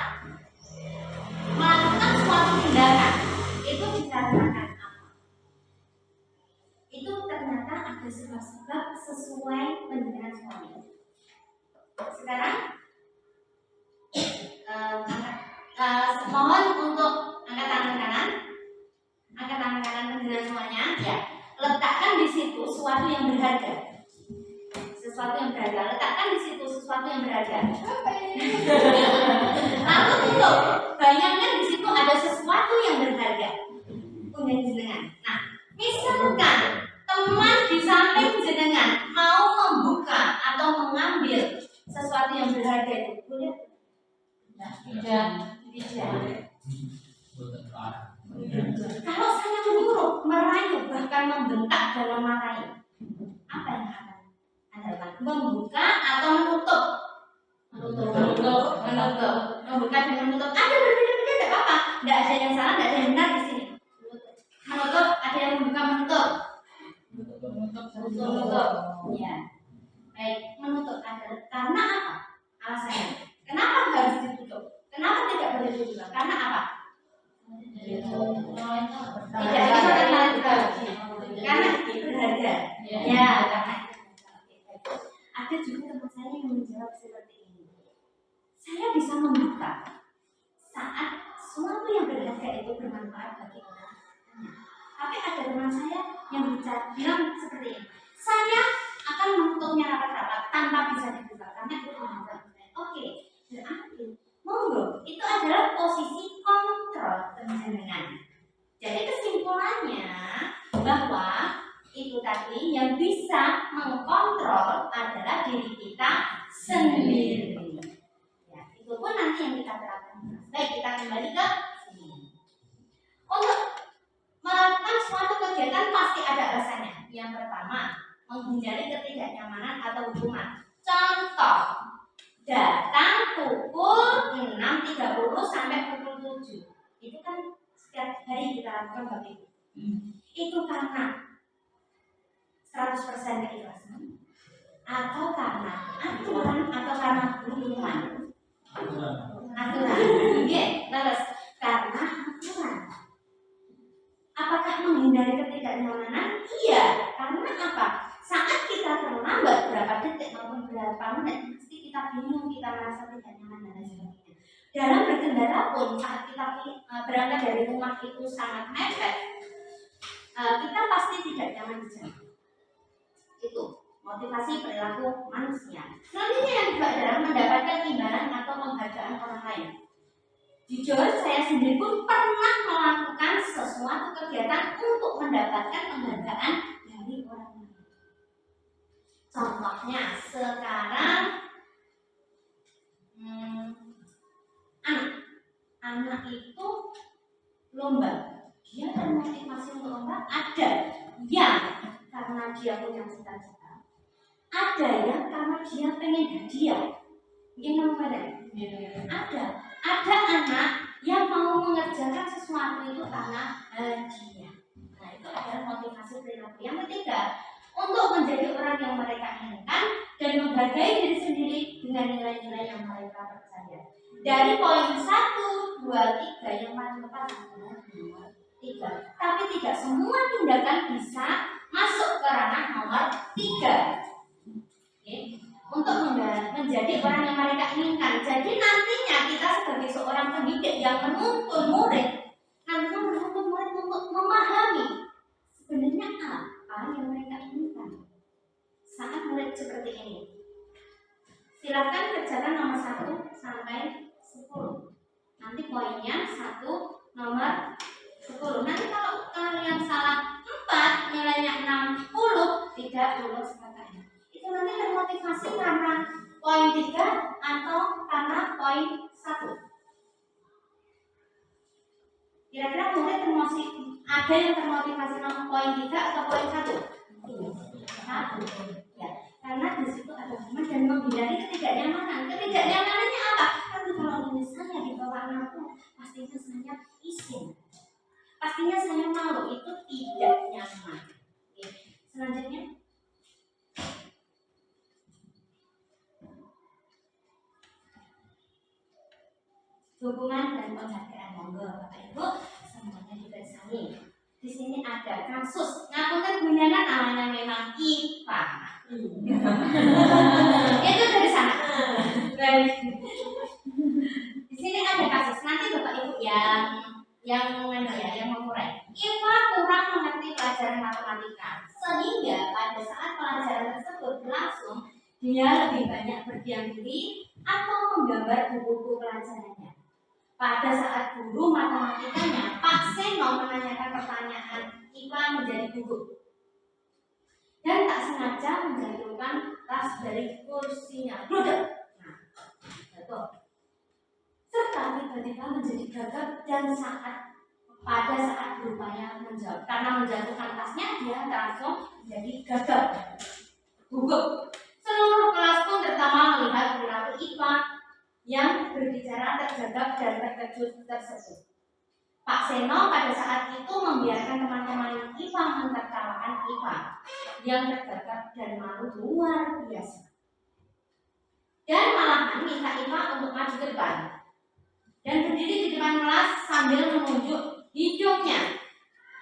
melakukan suatu tindakan itu dikarenakan apa? Itu ternyata ada sebab-sebab sesuai dengan suami. Sekarang mohon untuk angkat tangan kanan. Angkat tangan kanan dengan semuanya. Ya, letakkan di situ sesuatu yang berharga. Sesuatu yang berharga. Letakkan di situ sesuatu yang berharga. Lalu tutup. Bayangkan di situ ada sesuatu yang berharga. Punya jenengan. Nah, misalkan teman di samping jenengan mau membuka atau mengambil sesuatu yang berharga itu, boleh? Tidak. Kalau saya menyuruh, merayu, bahkan membentak dan memarahi, apa yang akan Anda lakukan? Membuka atau menutup? Menutup. Membuka dan menutup. Ada berbeda-beda, tidak apa-apa. Tidak ada yang salah, tidak ada yang benar di sini. Menutup, ada yang membuka, menutup. Menutup. Ya. Baik, menutup adalah karena apa? Alasannya. Kenapa harus ditutup? Kenapa tidak boleh dibuka? Karena apa? Tidak karena itu berharga. Ya, karena itu. Ada juga teman saya yang menjawab seperti ini. Saya bisa membuka saat sesuatu yang berharga itu bermanfaat bagi orang. Tapi ada teman saya yang bilang seperti ini. Saya akan menutupnya rapat-rapat tanpa bisa dibuka karena itu berharga. Oke, berarti monggo, itu adalah posisi kontrol teman-teman. Jadi kesimpulannya bahwa itu tadi yang bisa mengkontrol adalah diri kita sendiri. Ya, itu pun nanti yang kita terapkan. Baik, kita kembali ke sini. Untuk melakukan suatu kegiatan pasti ada alasannya. Yang pertama, menghindari ketidaknyamanan atau hukuman. Contoh, datang pukul 6.30 sampai pukul 7. Itu kan setiap hari kita lakukan Bapak Ibu. Itu karena 100% keikhlasan atau karena aturan atau karena hukuman. Aturan. Oke, terus karena aturan. Apakah menghindari ketidaknyamanan? Iya, karena apa? Saat kita terlambat berapa detik maupun berapa menit, pasti kita bingung, kita merasa tidak nyaman dan lain sebagainya. Dalam berkendara pun saat kita berangkat dari rumah itu sangat mepet, kita pasti tidak nyaman di jalan. Itu motivasi perilaku manusia. Selanjutnya yang kedua adalah mendapatkan imbalan atau penghargaan orang lain. Jujur, saya sendiri pun pernah melakukan sesuatu kegiatan untuk mendapatkan penghargaan dari orang lain. Contohnya sekarang anak itu lomba, dia termotivasi untuk lomba. Ada yang karena dia punya cita-cita, ada yang karena dia pengen hadiah. Ada anak yang mau mengerjakan sesuatu itu karena hadiah. Nah, itu adalah motivasi perilaku. Yang ketiga, untuk menjadi orang yang mereka inginkan dan menghargai diri sendiri dengan nilai-nilai yang mereka percaya. Dari poin 1, 2, 3 yang paling tepat adalah 3. Tapi tidak semua tindakan bisa masuk ke ranah nomor 3. Oke. Untuk menjadi orang yang mereka inginkan. Jadi nantinya kita sebagai seorang pendidik yang menuntun murid, nantinya menuntun murid untuk memahami sebenarnya apa yang mereka inginkan saat murid seperti ini. Silakan kerjakan nomor 1 sampai 10. Nanti poinnya 1 nomor 10. Nanti kalau kalian salah 4, nilainya 60, tidak lulus KKN. Itu nanti termotivasi karena poin 3 atau karena poin 1. Kira-kira murid ada yang termotivasi nomor poin 3 atau poin 1? 1. Ya, karena di situ ada teman dan menghindari ketidaknyamanan. Ketidaknyamanannya apa? Nanti kalau misalnya di bawah 60, pastinya saya izin. Pastinya saya malu, itu tidak nyaman. Oke. Selanjutnya, dukungan dan penghargaan. Monggo Bapak Ibu semuanya dibersani. Di sini ada kasus ngapunten gunyana namanya memang IPA. Itu dari sana. Di sini ada kasus, nanti Bapak Ibu yang mengurai. IPA kurang mengerti pelajaran matematika, sehingga pada saat pelajaran tersebut berlangsung, dia lebih banyak berdiam diri atau menggambar di buku pelajarannya. Pada saat guru matematikanya, Pak Seno menanyakan pertanyaan, IPA menjadi gugup dan tak sengaja menjatuhkan tas dari kursinya. Bludak. Nah, betul. Serta tiba-tiba menjadi gagap dan pada saat berupaya menjawab, karena menjatuhkan tasnya, dia langsung menjadi gagap, gugup. Seluruh kelas pun terutama melihat perilaku IPA yang berbicara tergagap dan terkejut tersebut. Pak Seno pada saat itu membiarkan teman-teman IPA menertawakan IPA yang tergagap dan malu luar biasa. Dan malahan minta IPA untuk maju ke depan dan berdiri di depan kelas sambil menunjuk hidungnya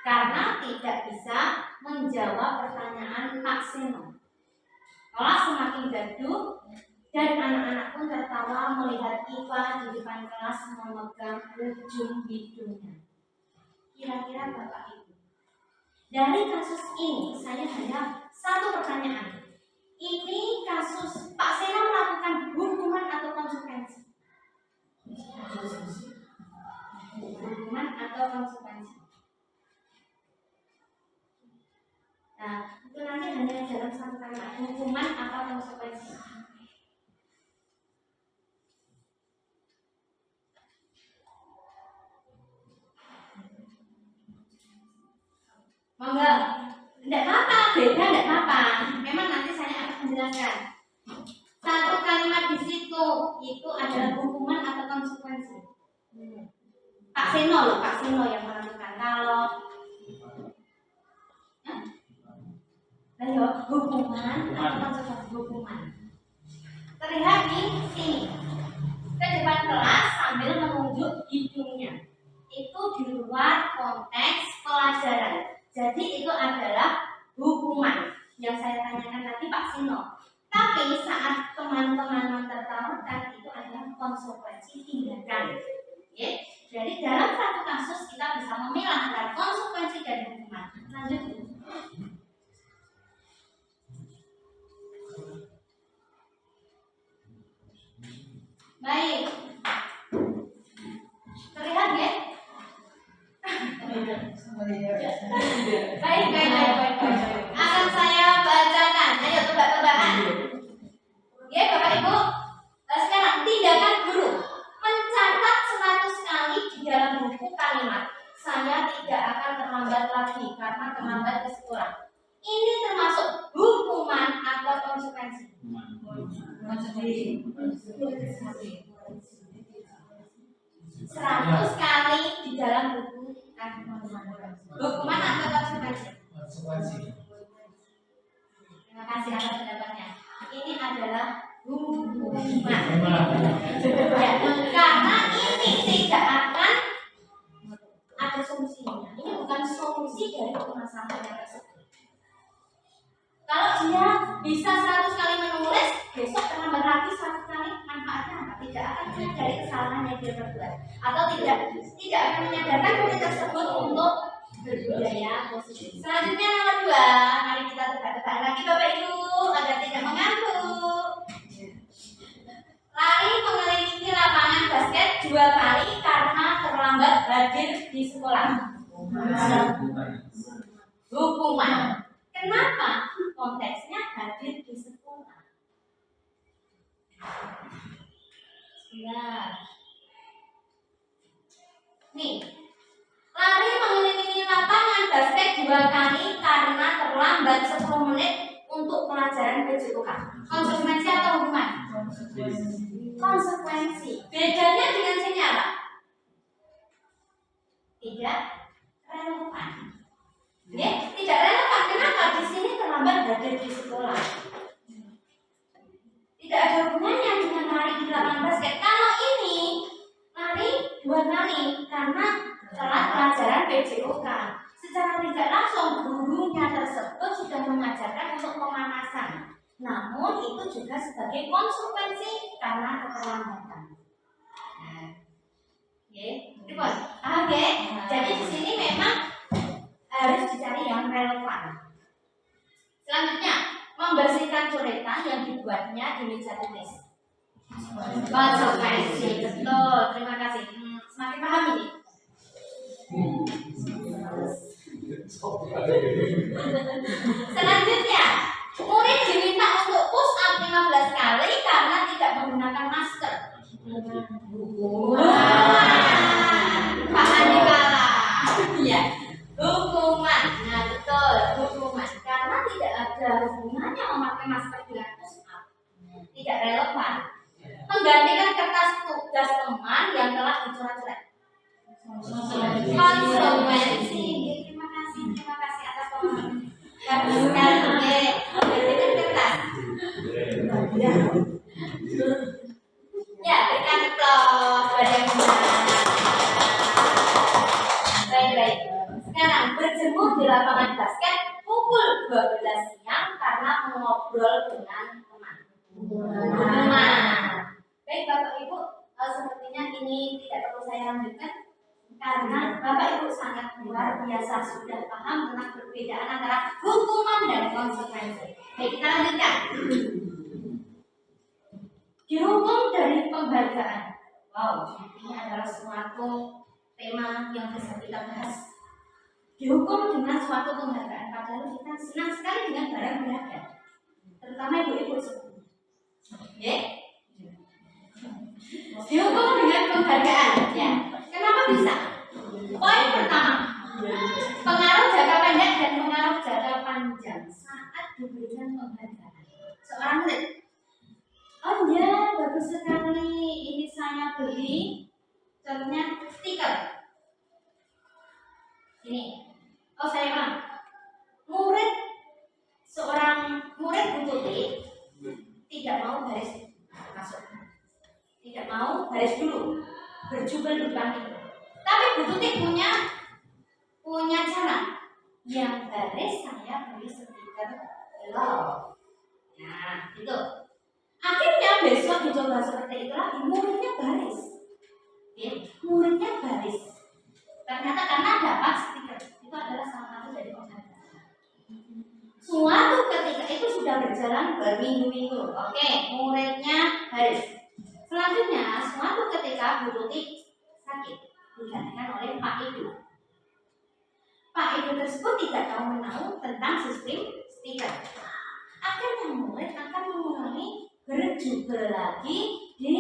karena tidak bisa menjawab pertanyaan Pak Seno. Kelas semakin gaduh dan anak-anak pun tertawa melihat IPA di depan kelas memegang ujung hidungnya. Kira-kira Bapak Ibu, dari kasus ini saya hanya satu pertanyaan. Ini kasus Pak Seno melakukan hukuman atau konsekuensi? Hukuman atau konsekuensi? Nah, itu nanti hanya dalam satu kalimat, hukuman atau konsekuensi. Monggo, tidak apa-apa, beda tidak apa-apa. Memang nanti saya akan menjelaskan. Satu kalimat di situ itu adalah hukuman atau konsekuensi. Pak Seno loh, Pak Seno yang menentukan. Kalau ayo, hukuman atau konsekuensi hukuman. Terlihat di sini. Ke depan kelas sambil menunjuk hidungnya. Itu di luar konteks pelajaran. Jadi itu adalah hukuman yang saya tanyakan tadi Pak Sino. Tapi saat teman-teman menertawakan itu adalah konsekuensi tindakan. Oke? Jadi dalam satu kasus kita bisa memilah antara konsekuensi dan hukuman. Lanjut. Baik. Terlihat ya? Baik. Akan saya bacakan. Ayo tebak-tebakan. Ya, Bapak Ibu. Sekarang tindakan guru mencatat 100 kali di dalam buku kalimat. Saya tidak akan terlambat lagi karena terlambat ke sekolah. Ini termasuk hukuman atau konsekuensi? 100 kali di dalam buku hukuman atau konsekuensi? Terima kasih atas pendapatnya. Ini adalah hukuman. Ya, karena ini tidak akan ada solusinya. Ini bukan solusi dari permasalahan tersebut. Kalau dia bisa 100 kali menulis, besok terlambat lagi 100 kali, manfaatnya apa? Tidak akan menyadari kesalahan yang dia perbuat, atau tidak akan menyadarkan murid tersebut untuk berbudaya positif. Selanjutnya nomor 2, mari kita tebak-tebak lagi Bapak Ibu agar tidak mengantuk. Lari mengelilingi lapangan basket 2 kali karena terlambat hadir di sekolah. Hukuman. Kenapa? Konteksnya hadir di sekolah. Sebentar. Nih, lari mengelilingi lapangan basket 2 kali karena terlambat 10 menit untuk pelajaran PJOK. Konsekuensi atau hukuman? Konsekuensi. Bedanya dengan sini apa? Tidak relevan. Ya, tidak relevan. Kenapa? Di sini terlambat hadir di sekolah. Tidak ada hubungannya dengan lari di lapangan basket. Kalau ini lari 2 kali karena telat pelajaran PJOK. Secara tidak langsung gurunya tersebut sudah mengajarkan untuk pemanasan. Namun itu juga sebagai konsekuensi karena keterlambatan. Oke. Jadi di sini memang harus dicari yang relevan. Selanjutnya, membersihkan coretan yang dibuatnya di meja tulis. Konsekuensi, betul. Terima kasih. Semakin paham ini. Selanjutnya, murid diminta untuk push up 15 kali karena tidak menggunakan masker. Pak Andi kalah. Ya, hukuman. Nah, betul, hukuman. Karena tidak ada hubungannya memakai masker dengan push up. Tidak relevan. Menggantikan kertas tugas teman yang telah dicoret-coret. Konsekuensi. Terima kasih atas pemahaman. Bagus sekali. Menggantikan kertas. Ya, berikan aplaus pada yang benar. Baik. Sekarang berjemur di lapangan basket pukul 12 siang karena mengobrol dengan teman. Baik Bapak Ibu, sepertinya ini tidak perlu saya lanjutkan karena Bapak Ibu sangat luar biasa sudah paham tentang perbedaan antara hukuman dan konsekuensi. Baik, kita lanjutkan. Dihukum dari pembahagaan. Wow, ini adalah suatu tema yang bisa kita bahas. dihukum dengan suatu penghargaan. Padahal kita senang sekali dengan barang berharga, terutama ibu-ibu semua. Ya, dihukum dengan penghargaan. Ya, kenapa bisa? Poin pertama, pengaruh jangka pendek dan pengaruh jangka panjang saat diberikan penghargaan. Seorang murid, oh ya bagus sekali, ini saya beli, contohnya stiker. Ini, oh saya bilang, seorang murid Bu Tuti tidak mau baris masuk, tidak mau baris dulu, berjubel di depan itu. Tapi Bu Tuti punya cara, yang baris saya beri stiker love. Nah itu, akhirnya besok dicoba seperti itu lagi, muridnya baris, ya, muridnya baris. Ternyata karena dapat stiker, itu adalah salah satu dari penghargaan. Suatu ketika itu sudah berjalan berminggu-minggu, oke, muridnya baris. Selanjutnya, suatu ketika Bu Tuti sakit, digantikan oleh Pak Ibu. Pak Ibu tersebut tidak tahu menahu tentang sistem stiker. Akhirnya murid akan mengulangi berjubel lagi di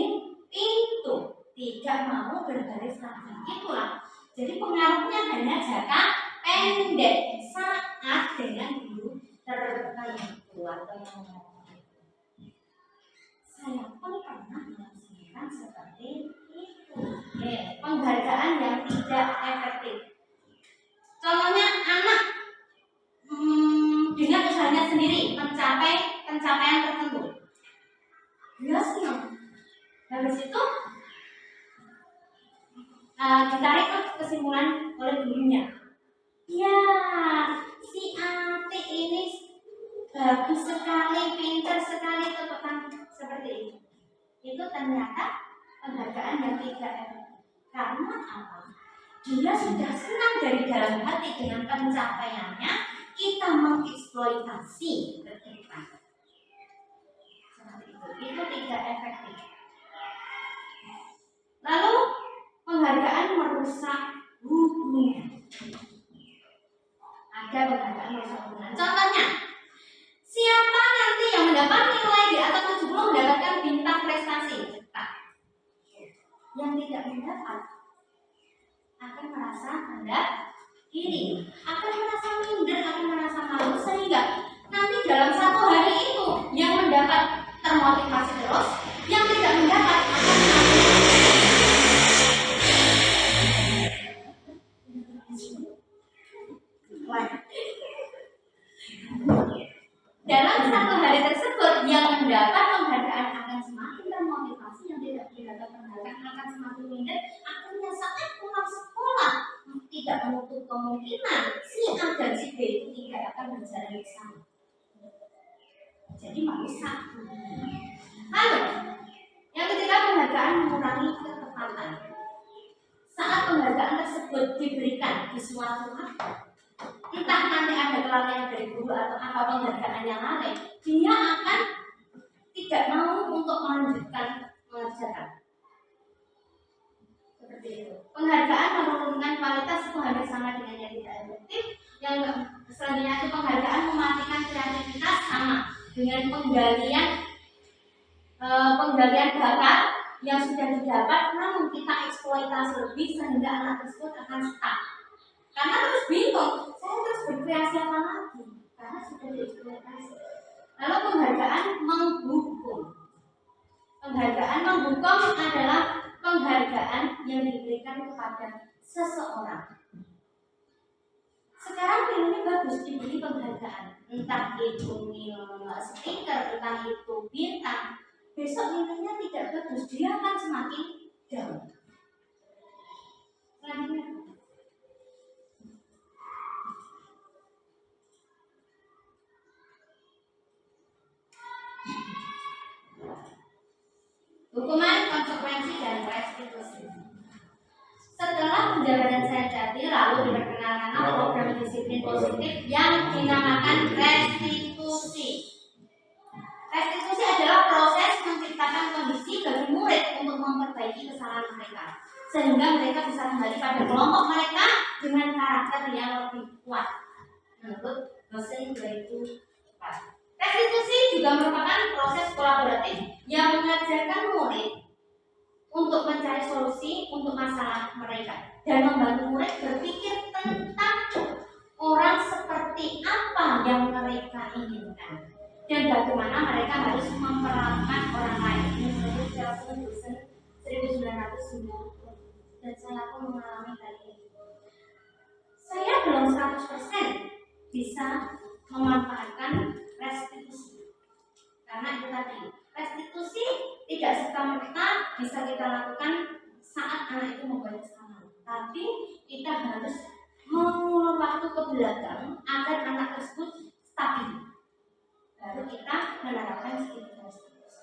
pintu, tidak mau berbaris lagi. Itulah. Jadi pengaruhnya hanya jangka pendek saat dengan guru tertentu atau yang mengajarkan. Saya pun pernah melaksanakan seperti itu. Penghargaan yang tidak efektif. Contohnya anak dengan usahanya sendiri mencapai pencapaian tertentu, dia senang. Habis itu ditarik kesimpulan oleh gurunya. Ya, si Ati ini bagus sekali, pintar sekali, tepat seperti itu. Itu ternyata penghargaan yang tidak efektif. Karena apa? Dia sudah senang dari dalam hati dengan pencapaiannya, kita mengeksploitasi kehidupan. Seperti itu tidak efektif. Lalu penghargaan merusak hubungan. Ada penghargaan merusak hubungan. Contohnya, siapa nanti yang mendapat nilai di atas 70 mendapatkan bintang prestasi? Tak. Yang tidak mendapat akan merasa rendah diri, akan merasa minder, akan merasa malu, sehingga nanti dalam satu hari itu yang mendapat termotivasi terus, yang tidak mendapat akan dalam satu hari tersebut yang mendapat penghargaan akan semakin termotivasi, yang tidak mendapat penghargaan akan semakin minder. Akhirnya saat pulang sekolah tidak menutup kemungkinan si A dan si B itu tidak akan berjalan bersama. Jadi merusak. Lalu yang ketiga, penghargaan mengurangi ketepatan. Saat penghargaan tersebut diberikan di suatu waktu, entah nanti ada kelalaian dari guru atau apa penghargaan yang lain, dia akan tidak mau untuk melanjutkan mengerjakan. Seperti itu. Penghargaan menurunkan kualitas itu hampir sama dengan yang tidak efektif. Yang selanjutnya itu penghargaan mematikan kreativitas, sama dengan penggalian bakat yang sudah didapat, namun kita eksploitasi lebih sehingga anak tersebut akan stuck. Karena terus bingung, saya terus berkreasi apa lagi? Karena sudah dieksploitasi. Lalu penghargaan menghukum. Penghargaan menghukum adalah penghargaan yang diberikan kepada seseorang. Sekarang filmnya bagus, diberi penghargaan, entah itu stiker, entah itu bintang. Besok nilainya tidak bagus, dia akan semakin down. Selanjutnya, hukuman, konsekuensi, dan restitusi. Setelah penjabaran saya jadi, lalu diperkenalkan program disiplin positif yang dinamakan restitusi. Restitusi adalah proses menciptakan kondisi bagi murid untuk memperbaiki kesalahan mereka, sehingga mereka bisa kembali pada kelompok mereka dengan karakter yang lebih kuat menurut dosen 2004. Restitusi juga merupakan proses kolaboratif yang mengajarkan murid untuk mencari solusi untuk masalah mereka dan membantu murid berpikir tentang orang seperti apa yang mereka inginkan dan bagaimana mereka harus memperlakukan orang lain. Ini menurut Chelsea Wilson 1990 dan saya pun mengalami hal ini. Saya belum 100% bisa memanfaatkan restitusi karena itu tadi restitusi tidak serta-merta bisa kita lakukan saat anak itu membuat kesalahan, tapi kita harus mengulur waktu ke belakang agar anak tersebut stabil, baru kita menerapkan skill restitusi.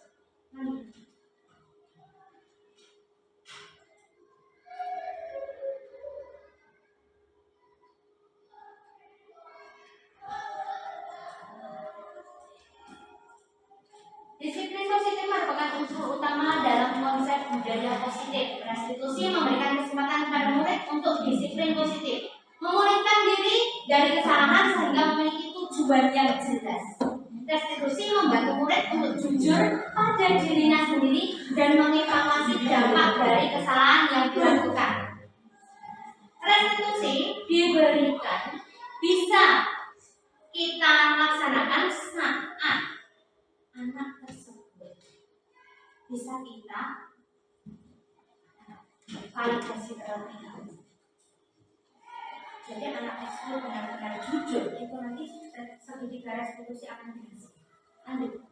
Disiplin positif merupakan unsur utama dalam konsep budaya positif. Restitusi memberikan kesempatan kepada murid untuk disiplin positif, memulihkan diri dari kesalahan sehingga memiliki tujuan yang jelas. Restitusi membantu murid untuk jujur pada dirinya sendiri dan mengevaluasi dampak dari kesalahan yang dilakukan. Restitusi diberikan bisa kita laksanakan saat anak tersebut bisa kita validasi terlebih dahulu. Jadi anak tersebut benar-benar jujur, itu nanti segitiga restitusi akan berhasil. Lanjut.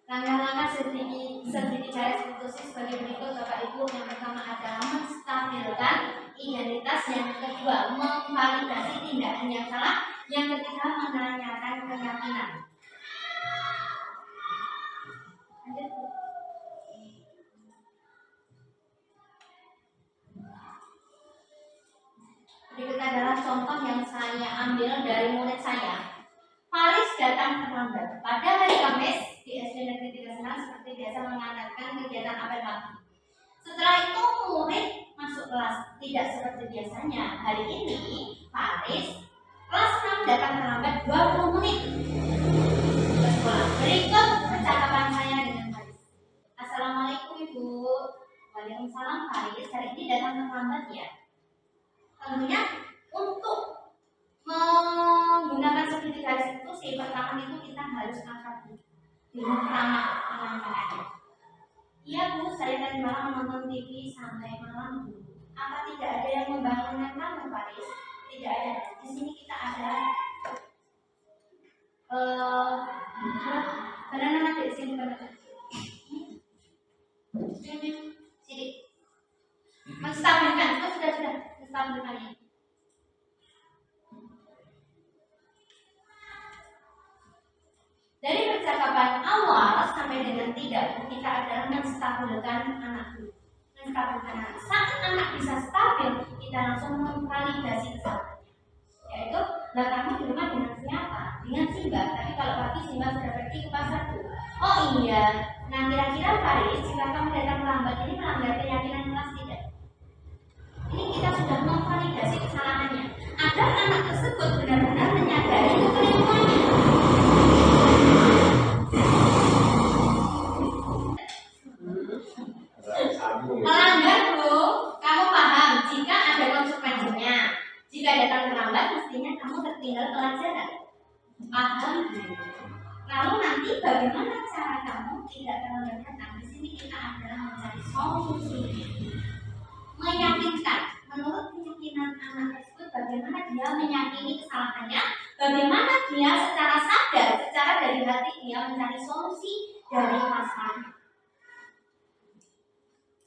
Langkah-langkah segitiga restitusi sebagai berikut Bapak Ibu. Yang pertama adalah menstabilkan identitas, yang kedua memvalidasi tindakan yang salah, yang ketiga menanyakan keyakinan. Berikut adalah contoh yang saya ambil dari murid saya. Faris datang terlambat pada hari Kamis di SD Negeri 3 Senang seperti biasa mengadakan kegiatan apel pagi. Setelah itu murid masuk kelas, tidak seperti biasanya. Hari ini Faris kelas 6 datang terlambat 20 menit ke sekolah. Berikut percakapan saya dengan Faris. Assalamualaikum Ibu. Waalaikumsalam Faris. Hari ini datang terlambat ya? Tentunya untuk menggunakan segitiga restitusi, pertama itu kita harus akrab dengan ramah penyampaiannya. Iya Bu, saya tadi malam menonton TV sampai malam Bu. Apa tidak ada yang membangunkan kamu Faris? Tidak ada. Di sini kita ada banana di sini banana. Sini. Menstabilkan, itu sudah menstabilkannya. Dari percakapan awal sampai dengan tidak, kita adalah menstabilkan anak dulu. Menstabilkan anak. Saat anak bisa stabil, kita langsung memvalidasi kesalahannya. Yaitu, lah kamu di rumah dengan siapa? Dengan Simba. Tapi kalau pagi Simba sudah pergi ke pasar Bu. Oh iya. Nah kira-kira Faris, jika kamu datang lambat ini melanggar keyakinan kelas tidak? Ini kita sudah memvalidasi kesalahannya. Agar anak tersebut benar-benar menyadari kekeliruannya. Melanggar Bu, kamu paham jika ada konsekuensinya. Jika datang terlambat, mestinya kamu tertinggal pelajaran. Paham Bu? Lalu nanti bagaimana cara kamu tidak terlambat datang? Di sini kita adalah mencari solusi, meyakinkan. Menurut keyakinan anak tersebut, bagaimana dia meyakini kesalahannya, bagaimana dia secara sadar, secara dari hati dia mencari solusi dari masalahnya.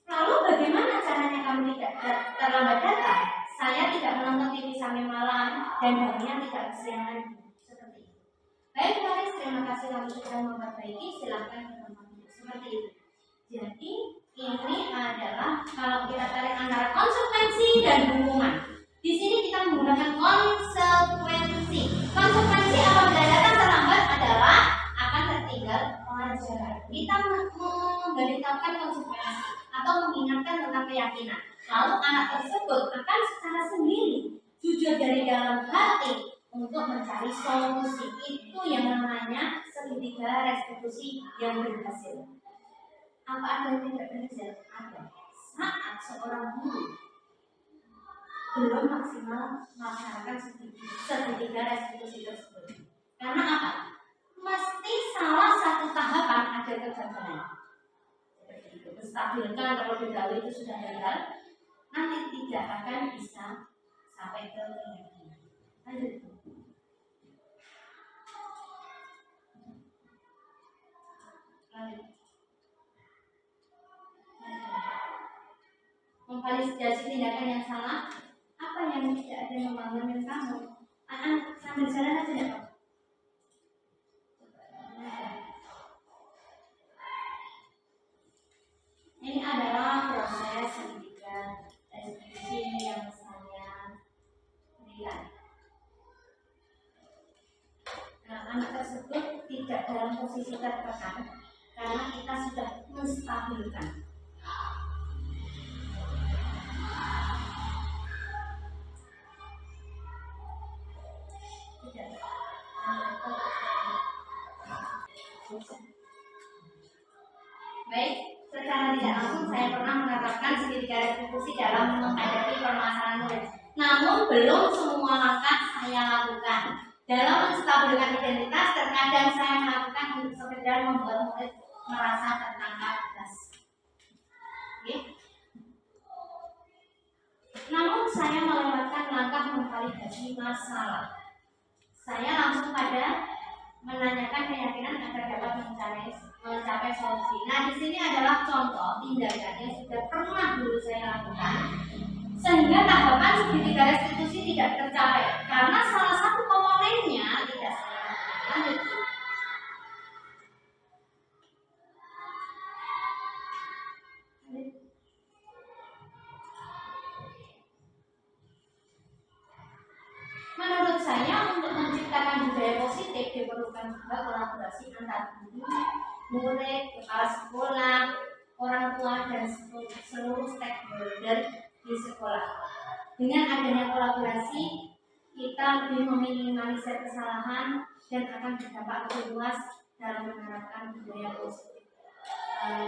Lalu bagaimana caranya kamu tidak terlambat datang? Saya tidak menonton TV sampai malam dan bangunnya tidak kesiangan seperti itu. Baik Faris, terima kasih kamu sudah memperbaiki. Silakan ke tempat seperti itu. Jadi ini adalah kalau kita tarik antara konsekuensi dan hukuman. Di sini kita menggunakan konsekuensi. Konsekuensi apabila datang terlambat adalah akan tertinggal pelajaran. Kita memberitahukan konsekuensi atau mengingatkan tentang keyakinan. Lalu anak tersebut akan secara sendiri jujur dari dalam hati untuk mencari solusi. Itu yang namanya segitiga restitusi yang berhasil. Apa ada yang tidak berhasil? Ada. Saat seorang guru belum maksimal melaksanakan segitiga restitusi tersebut. Karena apa? Mesti salah satu tahapan ada kegagalan. Stabilkan terlebih dahulu itu sudah gagal, nanti tidak akan bisa sampai ke keyakinan. Lanjut. Memvalidasi tindakan yang salah, apa yang tidak ada yang membangun kamu? Sambil jalan aja ya, Pak. Ini adalah proses segitiga restitusi yang saya berikan. Nah, anak tersebut tidak dalam posisi tertekan karena kita sudah menstabilkan. Baik, secara tidak langsung saya pernah menerapkan segitiga restitusi dalam menghadapi permasalahan murid. Namun belum semua langkah saya lakukan. Dalam menstabilkan identitas, terkadang saya melakukan untuk sekedar membuat murid merasa tertangkap basah. Namun saya melewatkan langkah memvalidasi masalah. Saya langsung pada menanyakan keyakinan agar dapat mencapai solusi. Nah, di sini adalah contoh tindakan yang sudah pernah dulu saya lakukan, sehingga tahapan segitiga restitusi tidak tercapai karena salah satu komponennya tidak saya lakukan. Lanjut. Menurut saya, untuk menciptakan budaya positif diperlukan juga kolaborasi antar guru, murid, kepala sekolah, orang tua, dan seluruh stakeholder di sekolah. Dengan adanya kolaborasi, kita lebih meminimalisir kesalahan dan akan berdampak lebih luas dalam menerapkan budaya positif.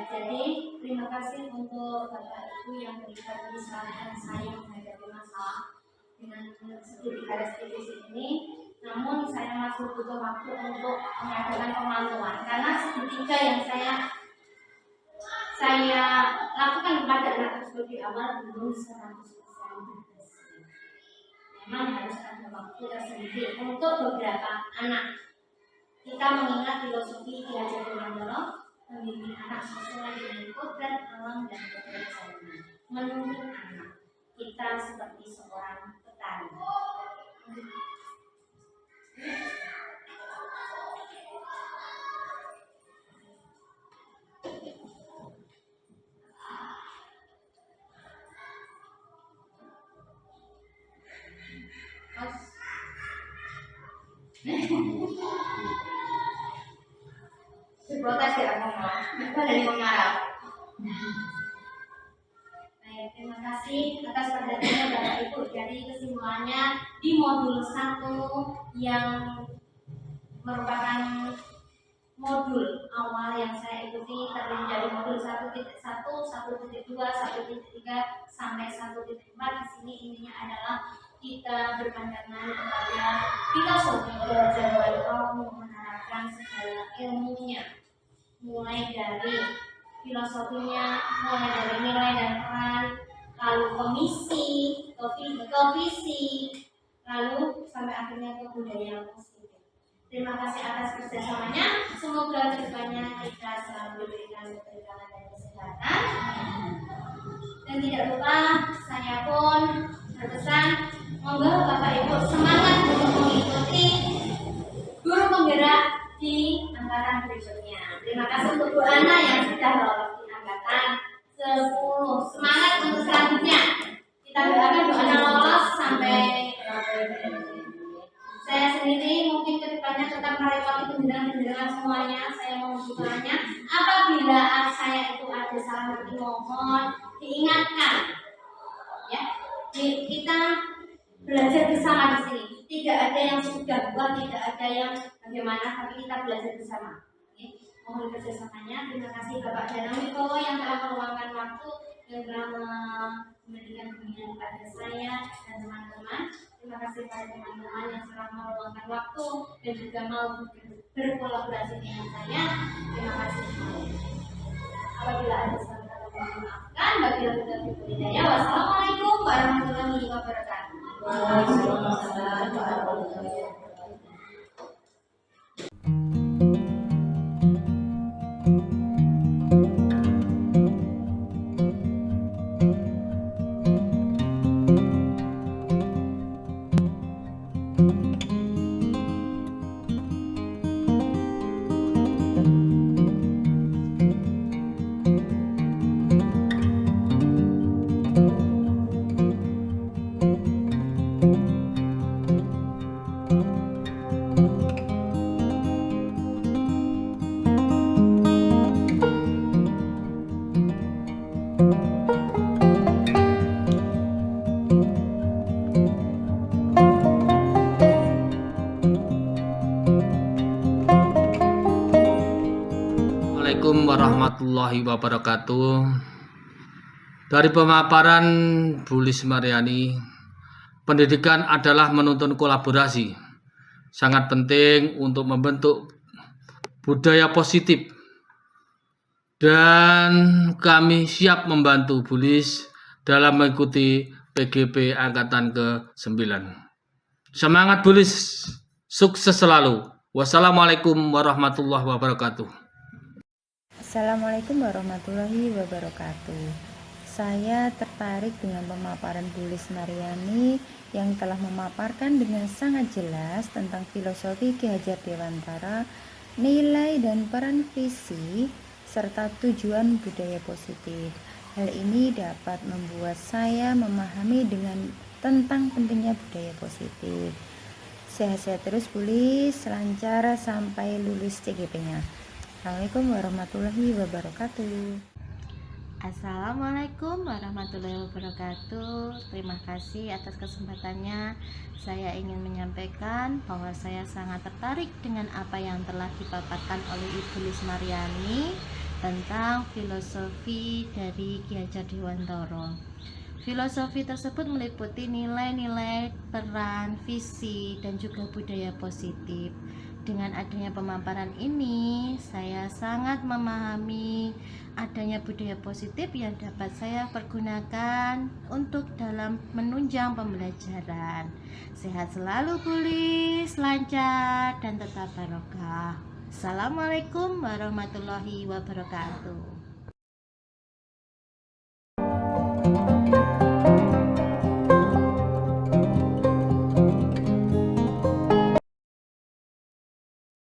Jadi, terima kasih untuk Bapak Ibu yang berikan kesalahan saya menghadapi masalah dengan segitiga restitusi ini. Namun saya masih butuh waktu untuk mengadakan pemantauan karena segitiga yang saya lakukan kepada anak tersebut di awal belum 100% berhasil. Memang harus ada waktu tersendiri untuk beberapa anak. Kita mengingat filosofi Ki Hajar Dewantara, membimbing anak sesuai dengan kodrat alam dan kodrat zaman. Menuntut anak kita seperti seorang petani. Protes ya, Bapak dari Mengarap. Baik, terima kasih atas perhatiannya Bapak Ibu. Jadi kesimpulannya di modul 1 yang merupakan modul awal yang saya ikuti terdiri dari modul 1.1, 1.2, 1.3 sampai 1.4. Di sini intinya adalah kita berpandangan kepada filosofi belajar untuk menerapkan segala ilmunya, mulai dari filosofinya, mulai dari nilai dan peran, lalu komisi, visi, lalu sampai akhirnya ke budaya positif. Terima kasih atas kerjasamanya. Semoga kedepannya kita selalu diberikan keberkahan dan kesehatan. Dan tidak lupa saya pun berpesan, monggo Bapak Ibu semangat untuk mengikuti guru penggerak di angkatan berikutnya. Terima kasih untuk Bu Ana yang sudah lolos di angkatan Semangat untuk selanjutnya. Kita doakan doanya lolos sampai saya sendiri mungkin kedepannya tetap merepoti penjelasan semuanya. Saya membutuhkannya. Apabila saya itu ada salah nanti mohon diingatkan. Ya, kita belajar bersama di sini. Tidak ada yang sudah buat, tidak ada yang bagaimana, tapi kita belajar bersama. Oke. Mohon kerjasamanya. Terima kasih Bapak Danang Wibowo yang telah meluangkan waktu yang telah memberikan bimbingan kepada saya dan teman-teman. Terima kasih kepada teman-teman yang telah meluangkan waktu dan juga mau berkolaborasi dengan saya. Terima kasih. Apabila ada salah kata maafkan, wabillahi taufiq wal hidayah. Wassalamualaikum warahmatullahi wabarakatuh. Waalaikumsalam warahmatullahi wabarakatuh. Assalamualaikum warahmatullahi wabarakatuh. Dari pemaparan Bu Lis Mariani, pendidikan adalah menuntun kolaborasi. Sangat penting untuk membentuk budaya positif. Dan kami siap membantu Bu Lis dalam mengikuti PGP Angkatan ke-9. Semangat Bu Lis, sukses selalu. Wassalamualaikum warahmatullahi wabarakatuh. Assalamualaikum warahmatullahi wabarakatuh. Saya tertarik dengan pemaparan Bu Lis Mariani yang telah memaparkan dengan sangat jelas tentang filosofi Ki Hajar Dewantara, nilai dan peran visi, serta tujuan budaya positif. Hal ini dapat membuat saya memahami tentang pentingnya budaya positif. Sehat-sehat terus Bu Lis, lancar sampai lulus CGP-nya. Assalamualaikum warahmatullahi wabarakatuh. Assalamualaikum warahmatullahi wabarakatuh. Terima kasih atas kesempatannya. Saya ingin menyampaikan bahwa saya sangat tertarik dengan apa yang telah dipaparkan oleh Ibu Lis Mariani tentang filosofi dari Ki Hajar Dewantara. Filosofi tersebut meliputi nilai-nilai, peran, visi, dan juga budaya positif. Dengan adanya pemaparan ini, saya sangat memahami adanya budaya positif yang dapat saya pergunakan untuk dalam menunjang pembelajaran. Sehat selalu Bu Lis, lancar dan tetap barokah. Assalamualaikum warahmatullahi wabarakatuh.